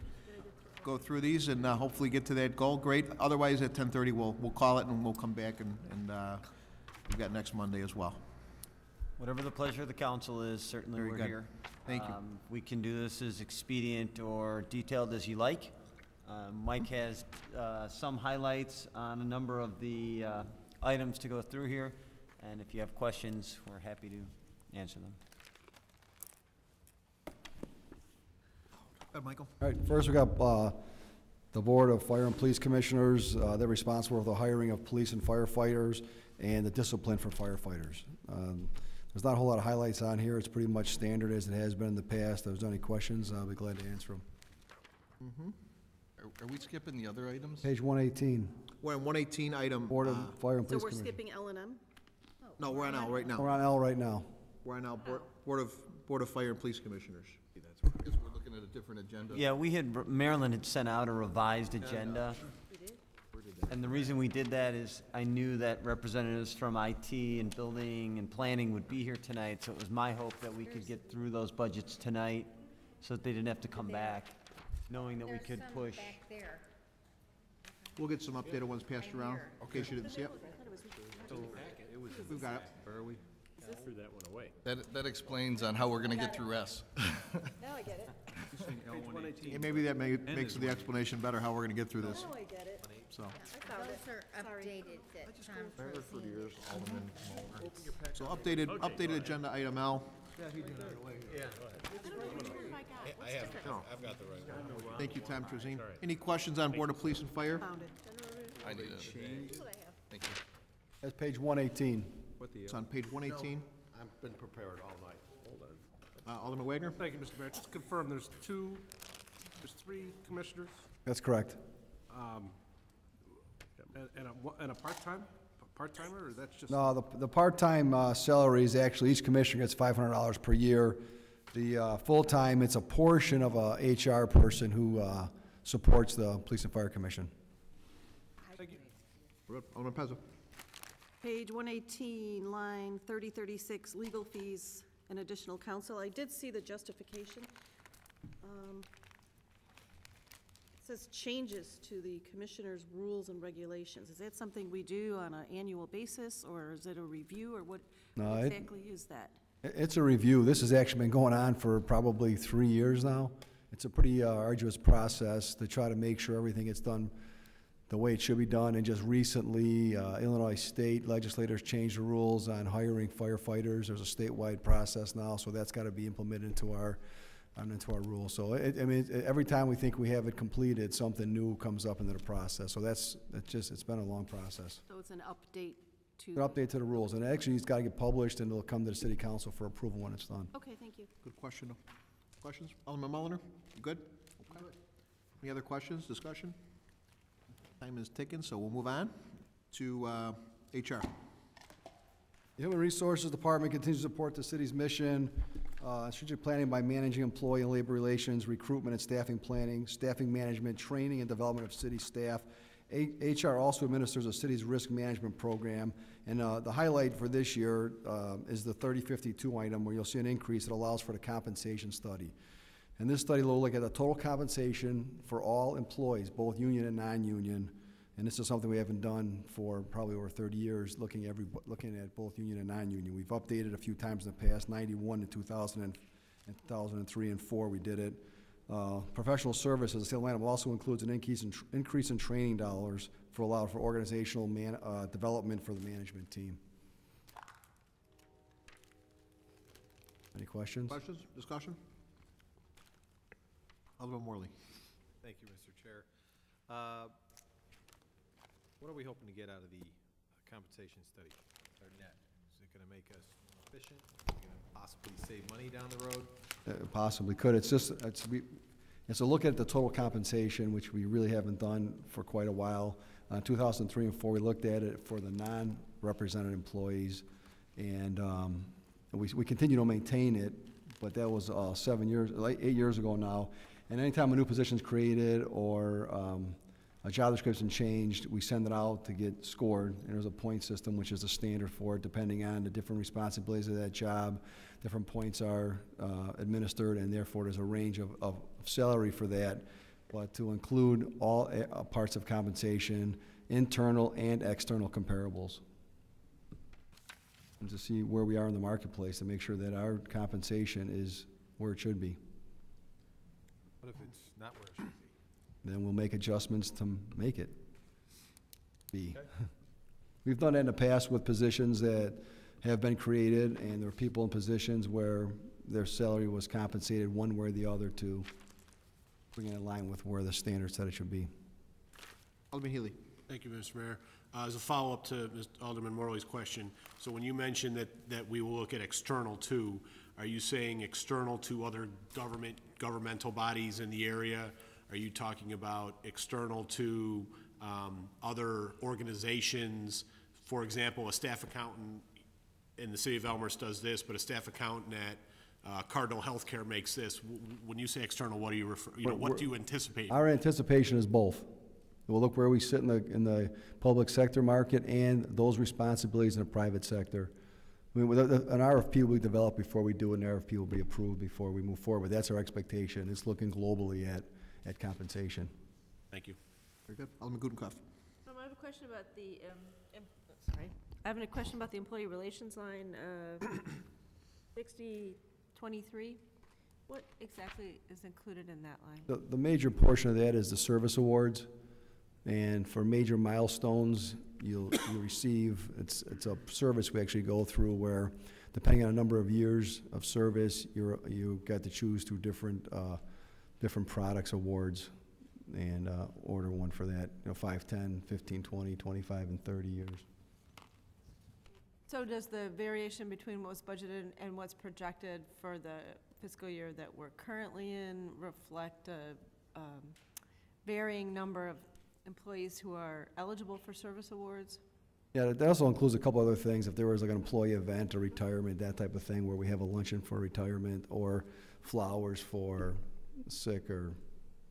go through these and hopefully get to that goal, great. Otherwise, at 10:30, we'll call it and we'll come back and we've got next Monday as well. Whatever the pleasure of the council is, certainly Very we're good. here. Thank you. We can do this as expedient or detailed as you like. Mike has some highlights on a number of the items to go through here, and if you have questions, we're happy to answer them. Michael. All right, first we got the Board of Fire and Police Commissioners. They're responsible for the hiring of police and firefighters and the discipline for firefighters. There's not a whole lot of highlights on here. It's pretty much standard as it has been in the past. If there's any questions, I'll be glad to answer them. Mm-hmm. Are we skipping the other items? Page 118. We're on 118 item. Board of Fire and So Police we're Commission. skipping L and M? No, we're on L right now. We're on L right now. We're on L, Board of Fire and Police Commissioners. Because we're looking at a different agenda. Yeah, Maryland had sent out a revised agenda. And the reason we did that is I knew that representatives from IT and building and planning would be here tonight, so it was my hope that we could get through those budgets tonight so that they didn't have to come back, knowing that we could push. Back there. We'll get some updated ones passed around, in case you didn't see it. We've got it. We threw that one away. That explains on how we're gonna get through S. Now I get it. And maybe that makes the explanation better, how we're gonna get through this. Now I get it. So, Those are updated that Tom Trozine. so updated agenda item L. I've got the right one. Thank you, Tom Trozine. Any questions on Board of Police and Fire? Found it. I need it. Thank you. That's page 118. It's on page 118. I've been prepared all night. Hold on. Alderman Wagner? Thank you, Mr. Mayor. Just to confirm, there's three commissioners, That's correct. and a part-timer, or that's just? No, the part-time salary is actually, each commissioner gets $500 per year. The full-time, it's a portion of a HR person who supports the Police and Fire Commission. Thank you. Alderman Pezzo. Page 118, line 3036, legal fees and additional counsel. I did see the justification. It says changes to the commissioner's rules and regulations. Is that something we do on an annual basis, or is it a review, or what No, exactly is that? It's a review. This has actually been going on for probably 3 years now. It's a pretty arduous process to try to make sure everything gets done the way it should be done. And just recently, Illinois state legislators changed the rules on hiring firefighters. There's a statewide process now, so that's got to be implemented into our rules. So every time we think we have it completed, something new comes up into the process. So it's been a long process. So it's an update to? An update to the rules, and actually it's got to get published, and it'll come to the city council for approval when it's done. Okay, thank you. Good question. Questions? Alderman Mulliner? You good? Okay. Any other questions, discussion? Time is ticking, so we'll move on to HR. The Human Resources Department continues to support the city's mission, strategic planning by managing employee and labor relations, recruitment and staffing planning, staffing management, training and development of city staff. HR also administers a city's risk management program, and the highlight for this year is the 3052 item, where you'll see an increase that allows for the compensation study. And this study will look at the total compensation for all employees, both union and non-union. And this is something we haven't done for probably over 30 years, looking at both union and non-union. We've updated a few times in the past, 91 to 2000 and 2003 and 4 we did it. Professional services, the sale item also includes an increase in training dollars for organizational development for the management team. Any questions? Questions, discussion? Alderman Morley. Thank you, Mr. Chair. What are we hoping to get out of the compensation study, our net? Is it gonna make us more efficient? Is it gonna possibly save money down the road? Possibly could. It's a look at the total compensation, which we really haven't done for quite a while. 2003 and 4, we looked at it for the non-represented employees, and we continue to maintain it, but that was 8 years ago now. And anytime a new position is created or a job description changed, we send it out to get scored, and there's a point system, which is a standard for it, depending on the different responsibilities of that job. Different points are administered, and therefore there's a range of salary for that. But to include all parts of compensation, internal and external comparables, and to see where we are in the marketplace and make sure that our compensation is where it should be. What if it's not where it should be? Then we'll make adjustments to make it be. Okay. We've done that in the past with positions that have been created, and there are people in positions where their salary was compensated one way or the other to bring it in line with where the standard said it should be. Alderman Healy. Thank you, Mr. Mayor. As a follow-up to Alderman Morley's question, so when you mentioned that we will look at external too, are you saying external to other governmental bodies in the area? Are you talking about external to other organizations? For example, a staff accountant in the city of Elmhurst does this, but a staff accountant at Cardinal Healthcare makes this. When you say external, what do you refer? What do you anticipate? Our anticipation is both. We'll look where we sit in the public sector market and those responsibilities in the private sector. I mean, an RFP will be developed before we do it, and an RFP will be approved before we move forward. That's our expectation. It's looking globally at compensation. Thank you. Very good. Alderman Gudenkauf. I have a question about the, I have a question about the employee relations line, 6023. What exactly is included in that line? The major portion of that is the service awards, and for major milestones, you'll receive, it's a service we actually go through where, depending on a number of years of service, you got to choose through different products awards, and order one for that, 5, 10, 15, 20, 25, and 30 years. So does the variation between what was budgeted and what's projected for the fiscal year that we're currently in reflect a varying number of employees who are eligible for service awards? Yeah, that also includes a couple other things. If there was like an employee event or retirement, that type of thing, where we have a luncheon for retirement or flowers for sick or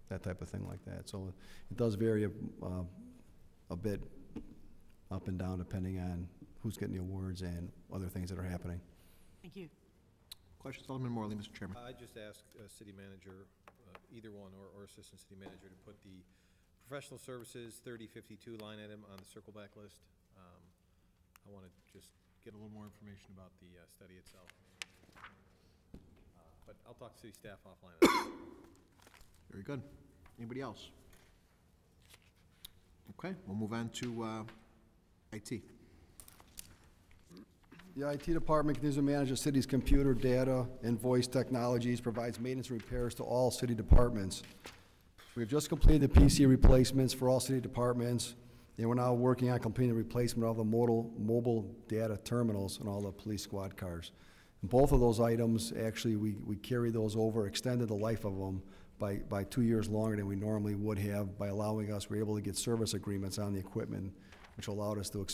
that type of thing like that. So it does vary a bit up and down depending on who's getting the awards and other things that are happening. Thank you. Questions, Alderman Morley, Mr. Chairman. I just asked city manager, either one, or assistant city manager, to put the professional services 3052 line item on the circle back list. I want to just get a little more information about the study itself. But I'll talk to city staff offline. Very good. Anybody else? Okay, we'll move on to IT. The IT department continues to manage the city's computer, data, and voice technologies, provides maintenance and repairs to all city departments. We've just completed the PC replacements for all city departments, and we're now working on completing the replacement of the mobile data terminals in all the police squad cars. And both of those items, actually, we carried those over, extended the life of them by 2 years longer than we normally would have. By allowing us, we're able to get service agreements on the equipment, which allowed us to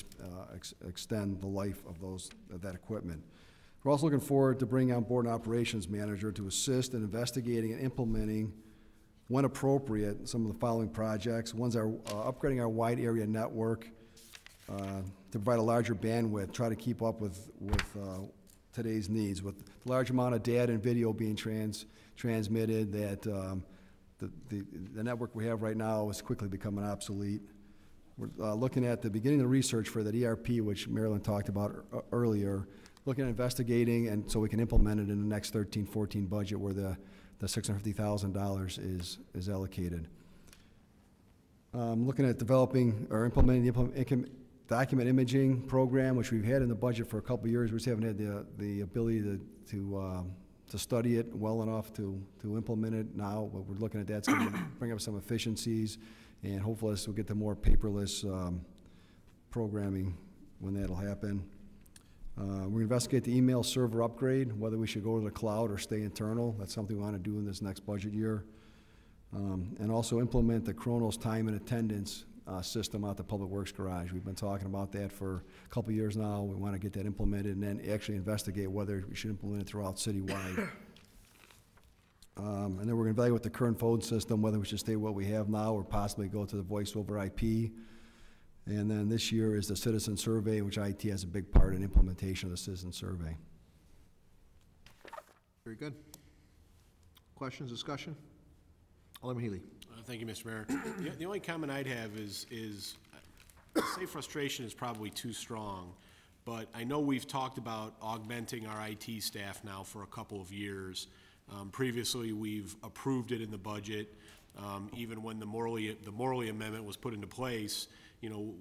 extend the life of that equipment. We're also looking forward to bringing on board an operations manager to assist in investigating and implementing, when appropriate, some of the following projects. One's upgrading our wide area network to provide a larger bandwidth, try to keep up with today's needs. With the large amount of data and video being transmitted, that the network we have right now is quickly becoming obsolete. We're looking at the beginning of the research for that ERP, which Marilyn talked about earlier, looking at investigating, and so we can implement it in the next 13-14 budget where the $650,000 is allocated. Looking at developing or implementing the document imaging program, which we've had in the budget for a couple of years. We just haven't had the ability to study it well enough to implement it now, but we're looking at that. It's going to bring up some efficiencies, and hopefully we'll get to more paperless programming when that'll happen. We're investigate the email server upgrade, whether we should go to the cloud or stay internal. That's something we want to do in this next budget year. And also implement the Kronos time and attendance system out the Public Works Garage. We've been talking about that for a couple years now. We want to get that implemented and then actually investigate whether we should implement it throughout citywide. And then we're going to evaluate the current phone system, whether we should stay what we have now or possibly go to the voice over IP. And then this year is the citizen survey, which IT has a big part in implementation of the citizen survey. Very good. Questions, discussion? Alderman Healy. Thank you, Mr. Mayor. The only comment I'd have is say frustration is probably too strong, but I know we've talked about augmenting our IT staff now for a couple of years. Previously, we've approved it in the budget. Even when the Morley amendment was put into place, you know,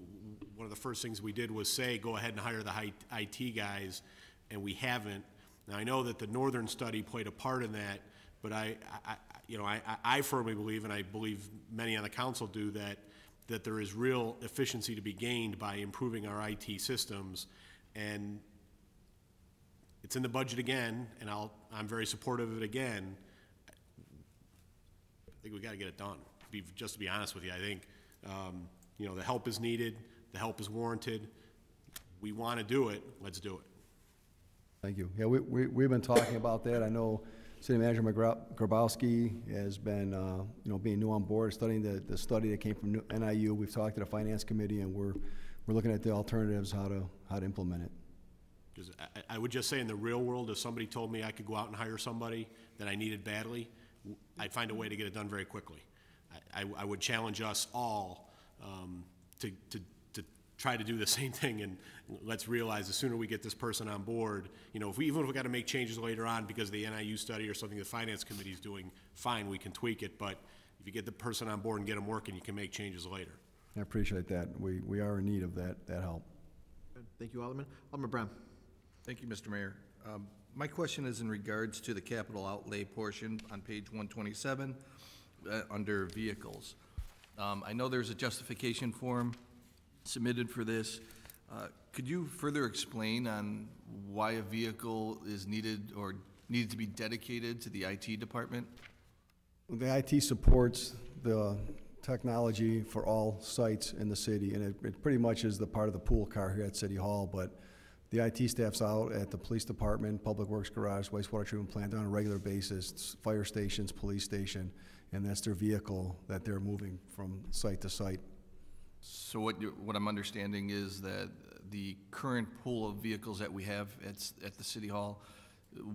one of the first things we did was say, go ahead and hire the IT guys, and we haven't. Now, I know that the Northern study played a part in that, but I firmly believe, and I believe many on the council do, that there is real efficiency to be gained by improving our IT systems, and it's in the budget again, and I'm very supportive of it again. I think we got to get it done. Just to be honest with you, I think you know, the help is needed, the help is warranted. We want to do it. Let's do it. Thank you. Yeah, we've been talking about that. I know City Manager Grabowski has been, you know, being new on board, studying the study that came from NIU. We've talked to the Finance Committee, and we're looking at the alternatives, how to implement it. Because I would just say, in the real world, if somebody told me I could go out and hire somebody that I needed badly, I'd find a way to get it done very quickly. I would challenge us all to try to do the same thing, and let's realize the sooner we get this person on board, you know, even if we got to make changes later on because of the NIU study or something the Finance Committee is doing, fine, we can tweak it, but if you get the person on board and get them working, you can make changes later. I appreciate that. We are in need of that help. Thank you, Alderman. Alderman Brown. Thank you, Mr. Mayor. My question is in regards to the capital outlay portion on page 127 under vehicles. I know there's a justification form submitted for this. Could you further explain on why a vehicle is needed or needed to be dedicated to the IT department? The IT supports the technology for all sites in the city, and it pretty much is the part of the pool car here at City Hall, but the IT staff's out at the police department, Public Works Garage, wastewater treatment plant on a regular basis, fire stations, police station, and that's their vehicle that they're moving from site to site. So what I'm understanding is that the current pool of vehicles that we have at the City Hall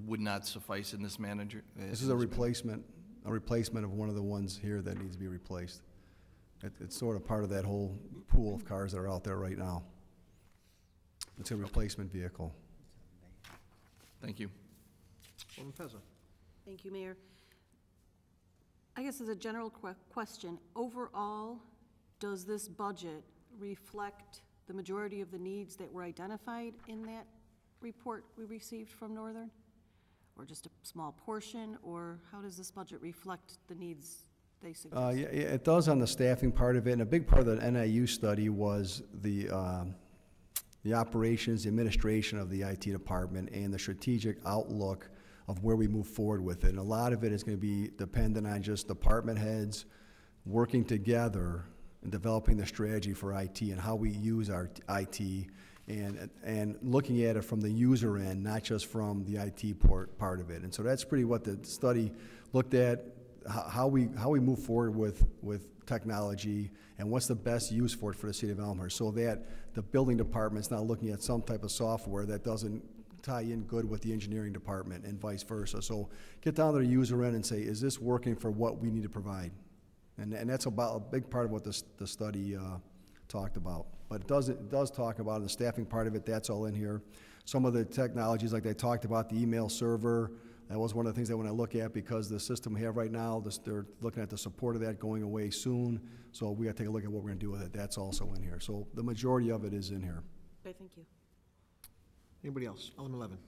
would not suffice in this manager? This is a replacement of one of the ones here that needs to be replaced. It's sort of part of that whole pool of cars that are out there right now. It's a replacement vehicle. Thank you. Alderman Pezza. Thank you, Mayor. I guess as a general question, overall, does this budget reflect the majority of the needs that were identified in that report we received from Northern? Or just a small portion, or how does this budget reflect the needs they suggest? Yeah, it does on the staffing part of it, and a big part of the NIU study was the operations, the administration of the IT department, and the strategic outlook of where we move forward with it. And a lot of it is going to be dependent on just department heads working together and developing the strategy for IT and how we use our IT, and looking at it from the user end, not just from the IT part of it. And so that's pretty what the study looked at, how we move forward with technology and what's the best use for it for the city of Elmhurst, so that the building department's not looking at some type of software that doesn't tie in good with the engineering department and vice versa. So get down to the user end and say, is this working for what we need to provide? And that's about a big part of what the study talked about. But it does talk about the staffing part of it. That's all in here. Some of the technologies, like they talked about, the email server, that was one of the things I want to look at, because the system we have right now, they're looking at the support of that going away soon. So we got to take a look at what we're going to do with it. That's also in here. So the majority of it is in here. Okay, thank you. Anybody else? Alderman Levin.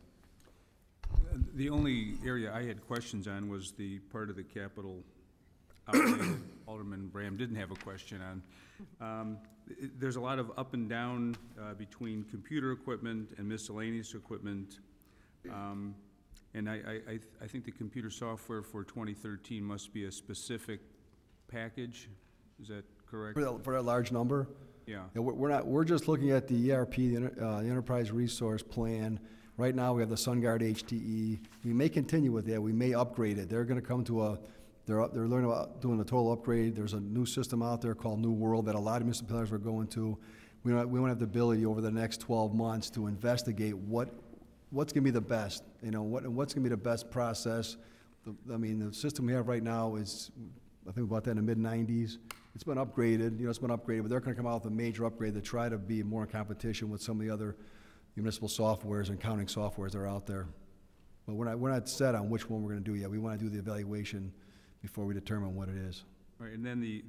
The only area I had questions on was the part of the capital outlay that Alderman Alderman Bram didn't have a question on. There's a lot of up and down between computer equipment and miscellaneous equipment. And I think the computer software for 2013 must be a specific package. Is that correct? For that large number? Yeah. Yeah, we're just looking at the ERP, the Enterprise Resource Plan. Right now, we have the SunGuard HTE. We may continue with that. We may upgrade it. They're gonna come to they're learning about doing a total upgrade. There's a new system out there called New World that a lot of municipalities are going to. We don't have the ability over the next 12 months to investigate what's gonna be the best, what's gonna be the best process. The system we have right now is, I think we bought that in the mid-90s. It's been upgraded, but they're gonna come out with a major upgrade to try to be more in competition with some of the other municipal softwares and accounting softwares that are out there. But we're not set on which one we're gonna do yet. We wanna do the evaluation before we determine what it is. All right, and then the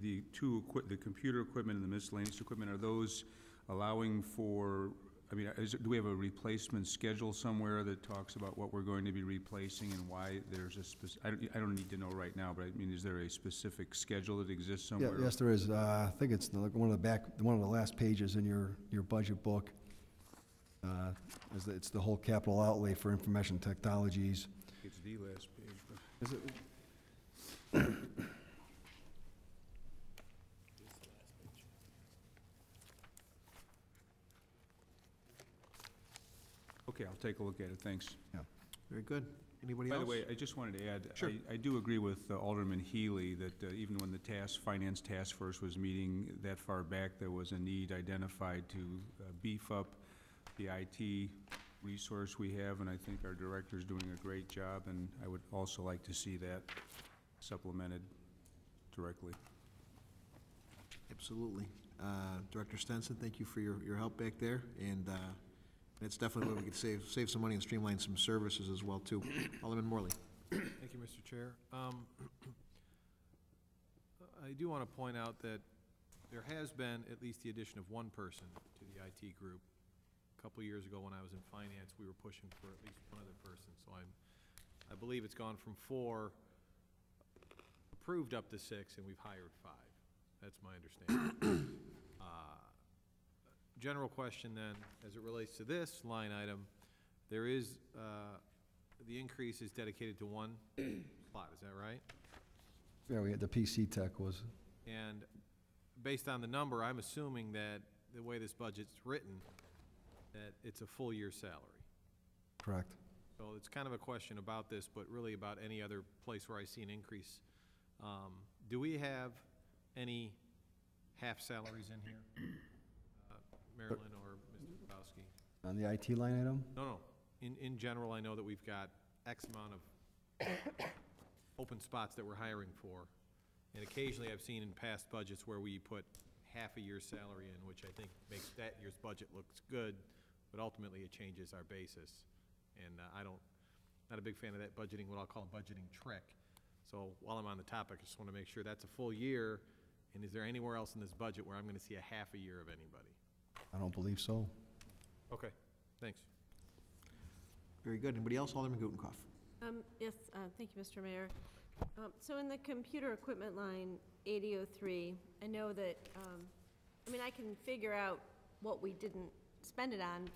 computer equipment and the miscellaneous equipment, are those allowing for, do we have a replacement schedule somewhere that talks about what we're going to be replacing and why there's a I don't need to know right now, but is there a specific schedule that exists somewhere? Yeah, yes, there is. I think it's one of the last pages in your budget book. It's the whole capital outlay for information technologies. It's the last page, but. Is it? Okay, I'll take a look at it, thanks. Yeah. Very good. Anybody else? By the way, I just wanted to add, Sure. I do agree with Alderman Healy that even when the Finance Task Force was meeting that far back, there was a need identified to beef up the IT resource we have, and I think our director's doing a great job, and I would also like to see that supplemented directly. Absolutely. Director Stenson, thank you for your help back there, and it's definitely where we could save some money and streamline some services as well, too. Alderman Morley. Thank you, Mr. Chair. I do want to point out that there has been at least the addition of one person to the IT group. A couple years ago when I was in finance, we were pushing for at least one other person, so I believe it's gone from 4 approved up to 6, and we've hired 5. That's my understanding. General question then, as it relates to this line item, there is, the increase is dedicated to one slot, is that right? Yeah, we had the PC Tech was. And based on the number, I'm assuming that the way this budget's written, that it's a full year salary. Correct. So it's kind of a question about this, but really about any other place where I see an increase. Do we have any half salaries in here? Marilyn or Mr. Kowski? On the IT line item? No. In general, I know that we've got X amount of open spots that we're hiring for. And occasionally I've seen in past budgets where we put half a year's salary in, which I think makes that year's budget looks good, but ultimately it changes our basis. And not a big fan of that budgeting, what I'll call a budgeting trick. So while I'm on the topic, I just want to make sure that's a full year. And is there anywhere else in this budget where I'm going to see a half a year of anybody? I don't believe so. Okay, thanks. Very good. Anybody else? Alderman Gutenkopf. Yes, thank you, Mr. Mayor. So in the computer equipment line 8003, I know that, I can figure out what we didn't spend it on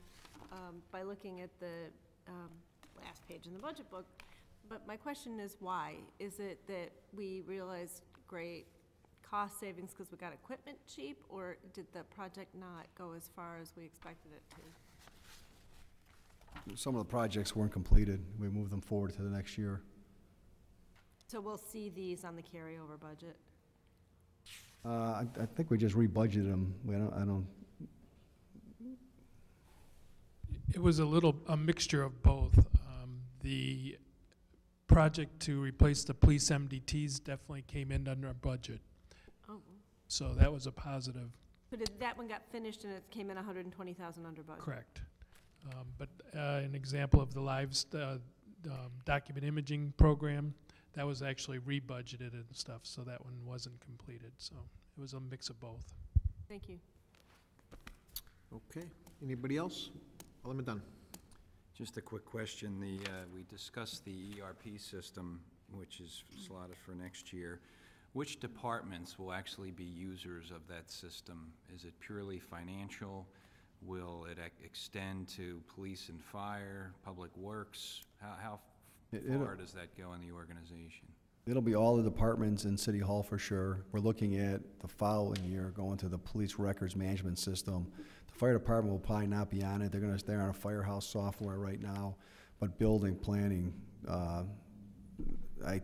by looking at the last page in the budget book, but my question is why? Is it that we realized great cost savings because we got equipment cheap, or did the project not go as far as we expected it to? Some of the projects weren't completed. We moved them forward to the next year. So we'll see these on the carryover budget? I think we just rebudgeted them. I don't. It was a mixture of both. The project to replace the police MDTs definitely came in under our budget. Oh. So that was a positive. But that one got finished and it came in 120,000 under budget? Correct. But an example of the live document imaging program, that was actually rebudgeted and stuff, so that one wasn't completed. So it was a mix of both. Thank you. Okay. Anybody else? Alderman Dunn. Just a quick question. We discussed the ERP system, which is slotted for next year. which departments will actually be users of that system? Is it purely financial? Will it extend to police and fire, public works? How far does that go in the organization? It'll be all the departments in City Hall for sure. We're looking at the following year going to the police records management system. The fire department will probably not be on it. They're going to stay on a firehouse software right now, but building planning,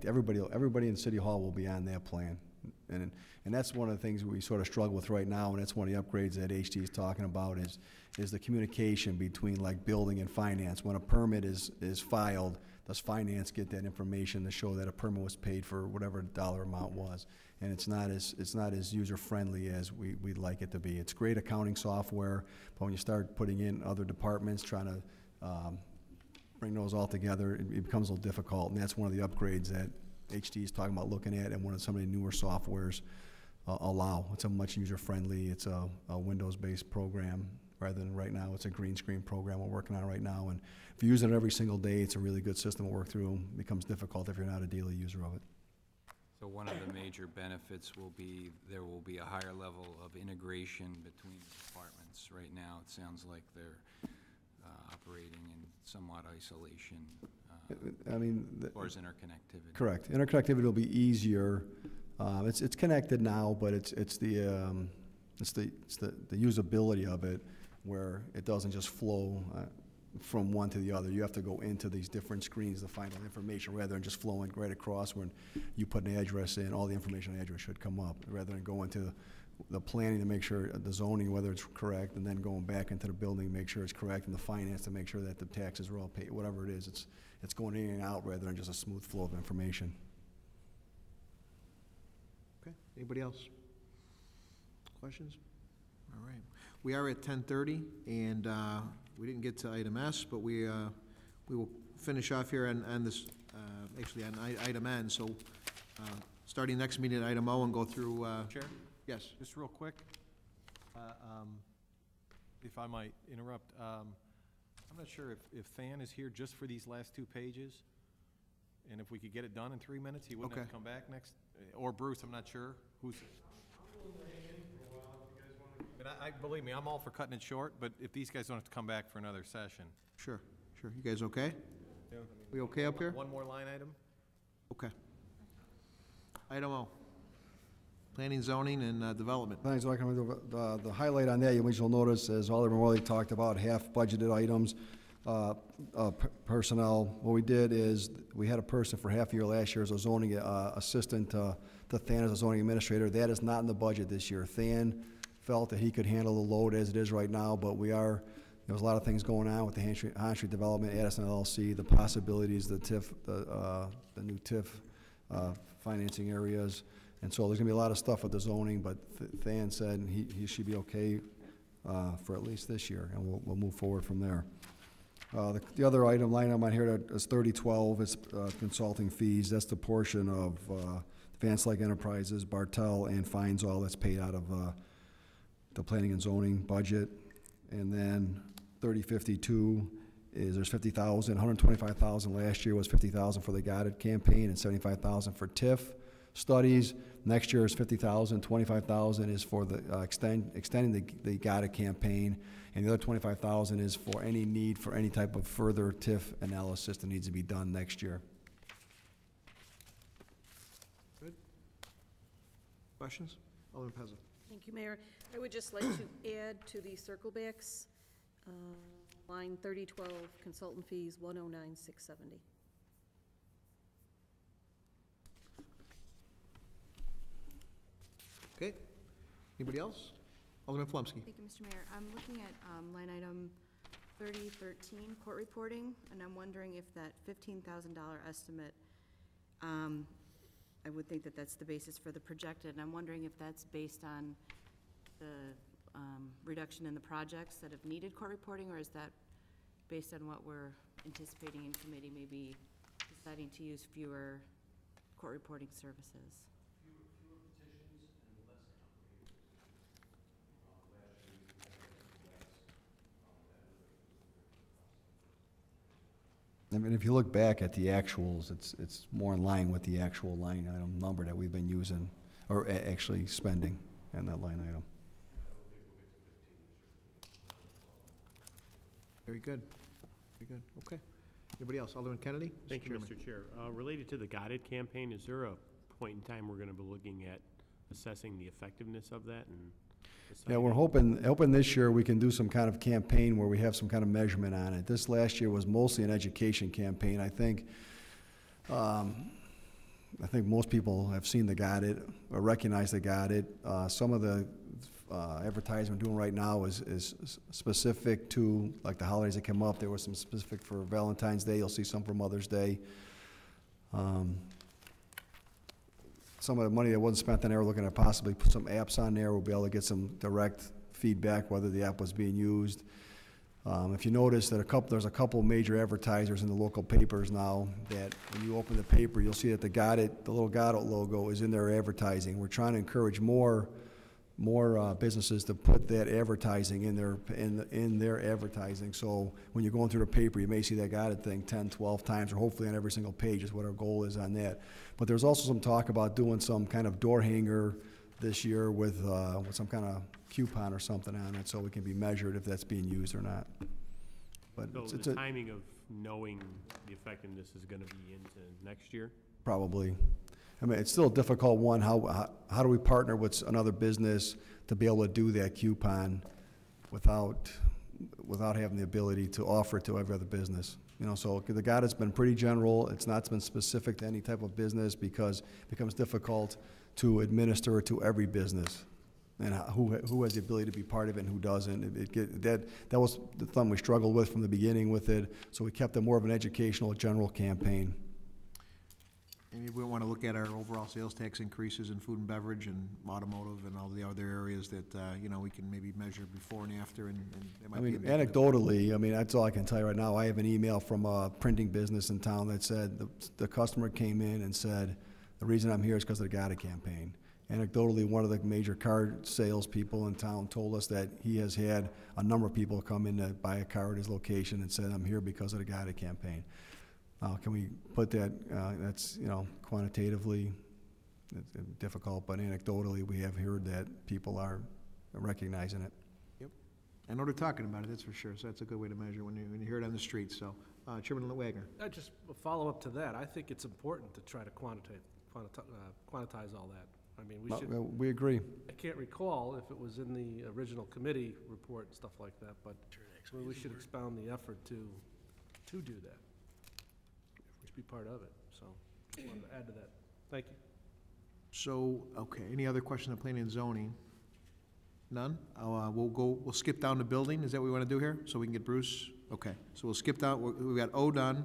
everybody in City Hall will be on that plan. And that's one of the things we sort of struggle with right now, and that's one of the upgrades that HD is talking about is the communication between like building and finance. When a permit is filed, does finance get that information to show that a permit was paid for whatever the dollar amount was? And it's not as user-friendly as we'd like it to be. It's great accounting software, but when you start putting in other departments, trying to bring those all together, it becomes a little difficult, and that's one of the upgrades that HD is talking about looking at, and one of some of the newer softwares allow. It's a much user-friendly, it's a Windows-based program, rather than right now, it's a green screen program we're working on right now, and if you use it every single day, it's a really good system to work through. It becomes difficult if you're not a daily user of it. So one of the major benefits will be, there will be a higher level of integration between the departments. Right now, it sounds like they're operating in somewhat isolation. I mean, or is interconnectivity? Correct. Interconnectivity will be easier. It's connected now, but it's the usability of it, where it doesn't just flow from one to the other. You have to go into these different screens to find out information rather than just flowing right across. When you put an address in, all the information on the address should come up, rather than go into the planning to make sure the zoning, whether it's correct, and then going back into the building to make sure it's correct, and the finance to make sure that the taxes are all paid, whatever it is. It's going in and out rather than just a smooth flow of information. Okay, anybody else? Questions? All right. We are at 10:30, and we didn't get to item S, but we will finish off here on this, actually on item N. So starting next meeting at item O and go through. Chair? Yes. Just real quick, if I might interrupt, I'm not sure if Than is here just for these last two pages, and if we could get it done in 3 minutes, he wouldn't have to come back next, or Bruce, I'm not sure, who's. But believe me, I'm all for cutting it short, but if these guys don't have to come back for another session. Sure. You guys okay? Yeah. We okay up here? One more line item? Okay. Item O. Planning, zoning, and development. Thanks, the highlight on that, which you'll notice, as Alderman Worley talked about, half budgeted items, personnel. What we did is, we had a person for half a year last year as a zoning assistant to Than as a zoning administrator. That is not in the budget this year. Than felt that he could handle the load as it is right now, but there's a lot of things going on with the Han Street development, Addison LLC, the possibilities, the TIF, the new TIF financing areas. And so there's gonna be a lot of stuff with the zoning, but Than said he should be okay for at least this year, and we'll move forward from there. The other line item on here is 3012, it's consulting fees. That's the portion of Advanced Lake Enterprises, Bartel, and Fines, all that's paid out of the planning and zoning budget. And then 3052 is, there's 50,000, 125,000 last year was 50,000 for the Got It campaign and 75,000 for TIF studies. Next year is 50,000, 25,000 is for the extending the Got It campaign, and the other 25,000 is for any need for any type of further TIF analysis that needs to be done next year. Good. Questions? Alderman Pezza. Thank you, Mayor. I would just like to add to the circlebacks, line 3012, consultant fees, 109,670. Okay. Anybody else? Alderman Flumsky. Thank you, Mr. Mayor. I'm looking at line item 3013, court reporting, and I'm wondering if that $15,000 estimate, I would think that that's the basis for the projected, and I'm wondering if that's based on the reduction in the projects that have needed court reporting, or is that based on what we're anticipating in committee, maybe deciding to use fewer court reporting services? I mean, if you look back at the actuals, it's more in line with the actual line item number that we've been using, or actually spending in that line item. Very good. Very good. Okay. Anybody else? Alderman Kennedy? Thank you, Mr. Chair. Related to the Got It campaign, is there a point in time we're going to be looking at assessing the effectiveness of that? And Yeah, we're hoping this year we can do some kind of campaign where we have some kind of measurement on it. This last year was mostly an education campaign. I think most people have seen the Got It or recognize the Got It. Some of the advertising we're doing right now is specific to, like, the holidays that come up. There was some specific for Valentine's Day. You'll see some for Mother's Day. Some of the money that wasn't spent on there, we're looking at possibly put some apps on there. We'll be able to get some direct feedback whether the app was being used. If you notice that there's a couple major advertisers in the local papers now that when you open the paper, you'll see that the little Got It logo is in their advertising. We're trying to encourage more businesses to put that advertising in their advertising. So when you're going through the paper, you may see that Got It thing 10, 12 times, or hopefully on every single page is what our goal is on that. But there's also some talk about doing some kind of door hanger this year with some kind of coupon or something on it, so we can be measured if that's being used or not. But so the timing of knowing the effectiveness is going to be into next year? Probably. I mean, it's still a difficult one. How do we partner with another business to be able to do that coupon without having the ability to offer it to every other business? You know, so the Got It's been pretty general. It's not been specific to any type of business because it becomes difficult to administer it to every business. And who has the ability to be part of it and who doesn't. That was the thing we struggled with from the beginning with it, so we kept it more of an educational, general campaign. Maybe we want to look at our overall sales tax increases in food and beverage and automotive and all the other areas that, we can maybe measure before and after, and it might be indicative. Anecdotally, that's all I can tell you right now. I have an email from a printing business in town that said the customer came in and said, the reason I'm here is because of the Got It campaign. Anecdotally, one of the major card salespeople in town told us that he has had a number of people come in to buy a car at his location and said, I'm here because of the Got It campaign. Can we put that, that's, quantitatively it's difficult, but anecdotally, we have heard that people are recognizing it. Yep. I know they're talking about it, that's for sure, so that's a good way to measure when you hear it on the street, so. Chairman Wagner. Just a follow-up to that, I think it's important to try to quantize all that. I mean, we agree. I can't recall if it was in the original committee report and stuff like that, but we should expound the effort to do that. Be part of it, so just wanted to add to that. Thank you. So, okay, any other question on planning and zoning? None? We'll skip down to building, is that what we want to do here? So we can get Bruce? Okay, so we'll skip down, we got O done,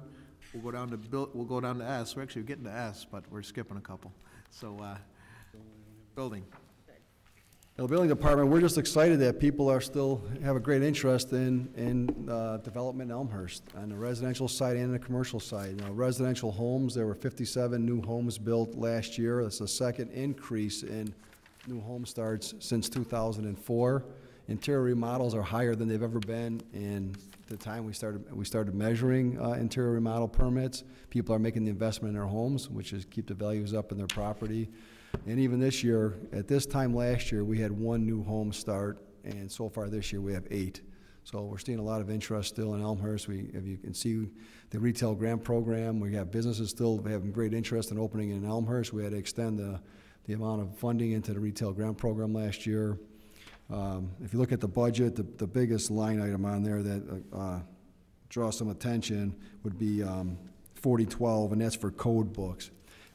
we'll go down to S, we're actually getting to S, but we're skipping a couple. So, building. The building department, we're just excited that people have a great interest in development in Elmhurst on the residential side and the commercial side. Residential homes, there were 57 new homes built last year. That's the second increase in new home starts since 2004. Interior remodels are higher than they've ever been in the time we started measuring interior remodel permits. People are making the investment in their homes, which is keep the values up in their property. And even this year, at this time last year, we had 1 new home start, and so far this year we have 8. So we're seeing a lot of interest still in Elmhurst. If you can see the retail grant program, we have businesses still having great interest in opening in Elmhurst. We had to extend the amount of funding into the retail grant program last year. If you look at the budget, the biggest line item on there that draws some attention would be 4012, and that's for code books.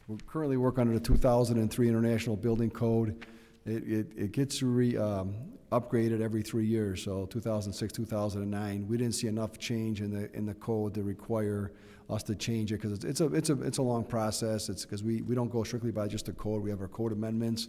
We currently work under the 2003 International Building Code. It gets upgraded every 3 years, so 2006, 2009. We didn't see enough change in the code to require us to change it because it's a long process. It's because we don't go strictly by just the code. We have our code amendments,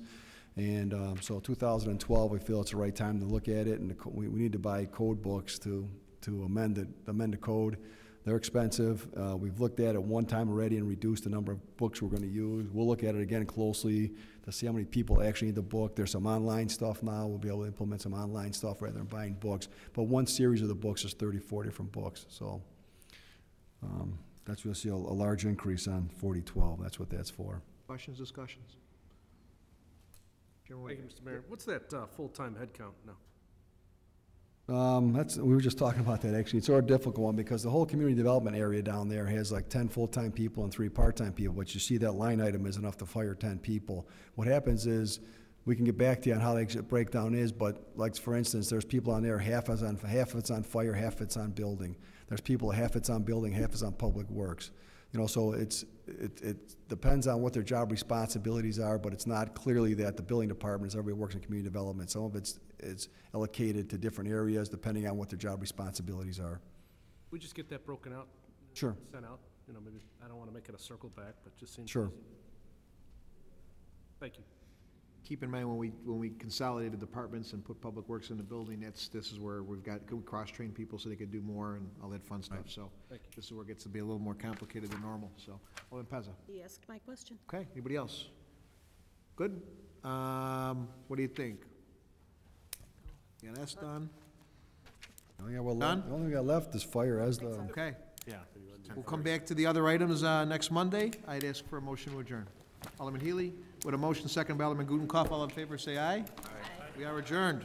and so 2012 we feel it's the right time to look at it, and we need to buy code books to amend the code. They're expensive. We've looked at it one time already and reduced the number of books we're going to use. We'll look at it again closely to see how many people actually need the book. There's some online stuff now. We'll be able to implement some online stuff rather than buying books. But one series of the books is 30, 40 different books. So That's where you'll see a large increase on 4012. That's what that's for. Questions, discussions? Chairman Thank you, White. Mr. Mayor. What's that full-time head count now? We were just talking about that, actually. It's a difficult one because the whole community development area down there has like 10 full-time people and 3 part-time people, but you see that line item is enough to fire 10 people. What happens is, we can get back to you on how the breakdown is, but like, for instance, there's people on there, half of it's on fire, half of it's on building. There's people, half it's on building, half is on public works. You know, so it depends on what their job responsibilities are, but it's not clearly that the building department is everybody works in community development. Some of it's allocated to different areas depending on what their job responsibilities are. We just get that broken out? Sure. Sent out? You know, maybe, I don't want to make it a circle back, but just seems Sure. easy. Thank you. Keep in mind, when we consolidated departments and put public works in the building, this is where we cross-train people so they could do more and all that fun stuff, so. Thank you. This is where it gets to be a little more complicated than normal, so. Alderman Pezza. He asked my question. Okay, anybody else? Good? What do you think? Yeah, that's done. The only Done? thing we got left is fire as the. Okay. Yeah. We'll come back to the other items next Monday. I'd ask for a motion to adjourn. Alderman Healy, with a motion second by Alderman Gudenkauf, all in favor, say aye. Aye. We are adjourned.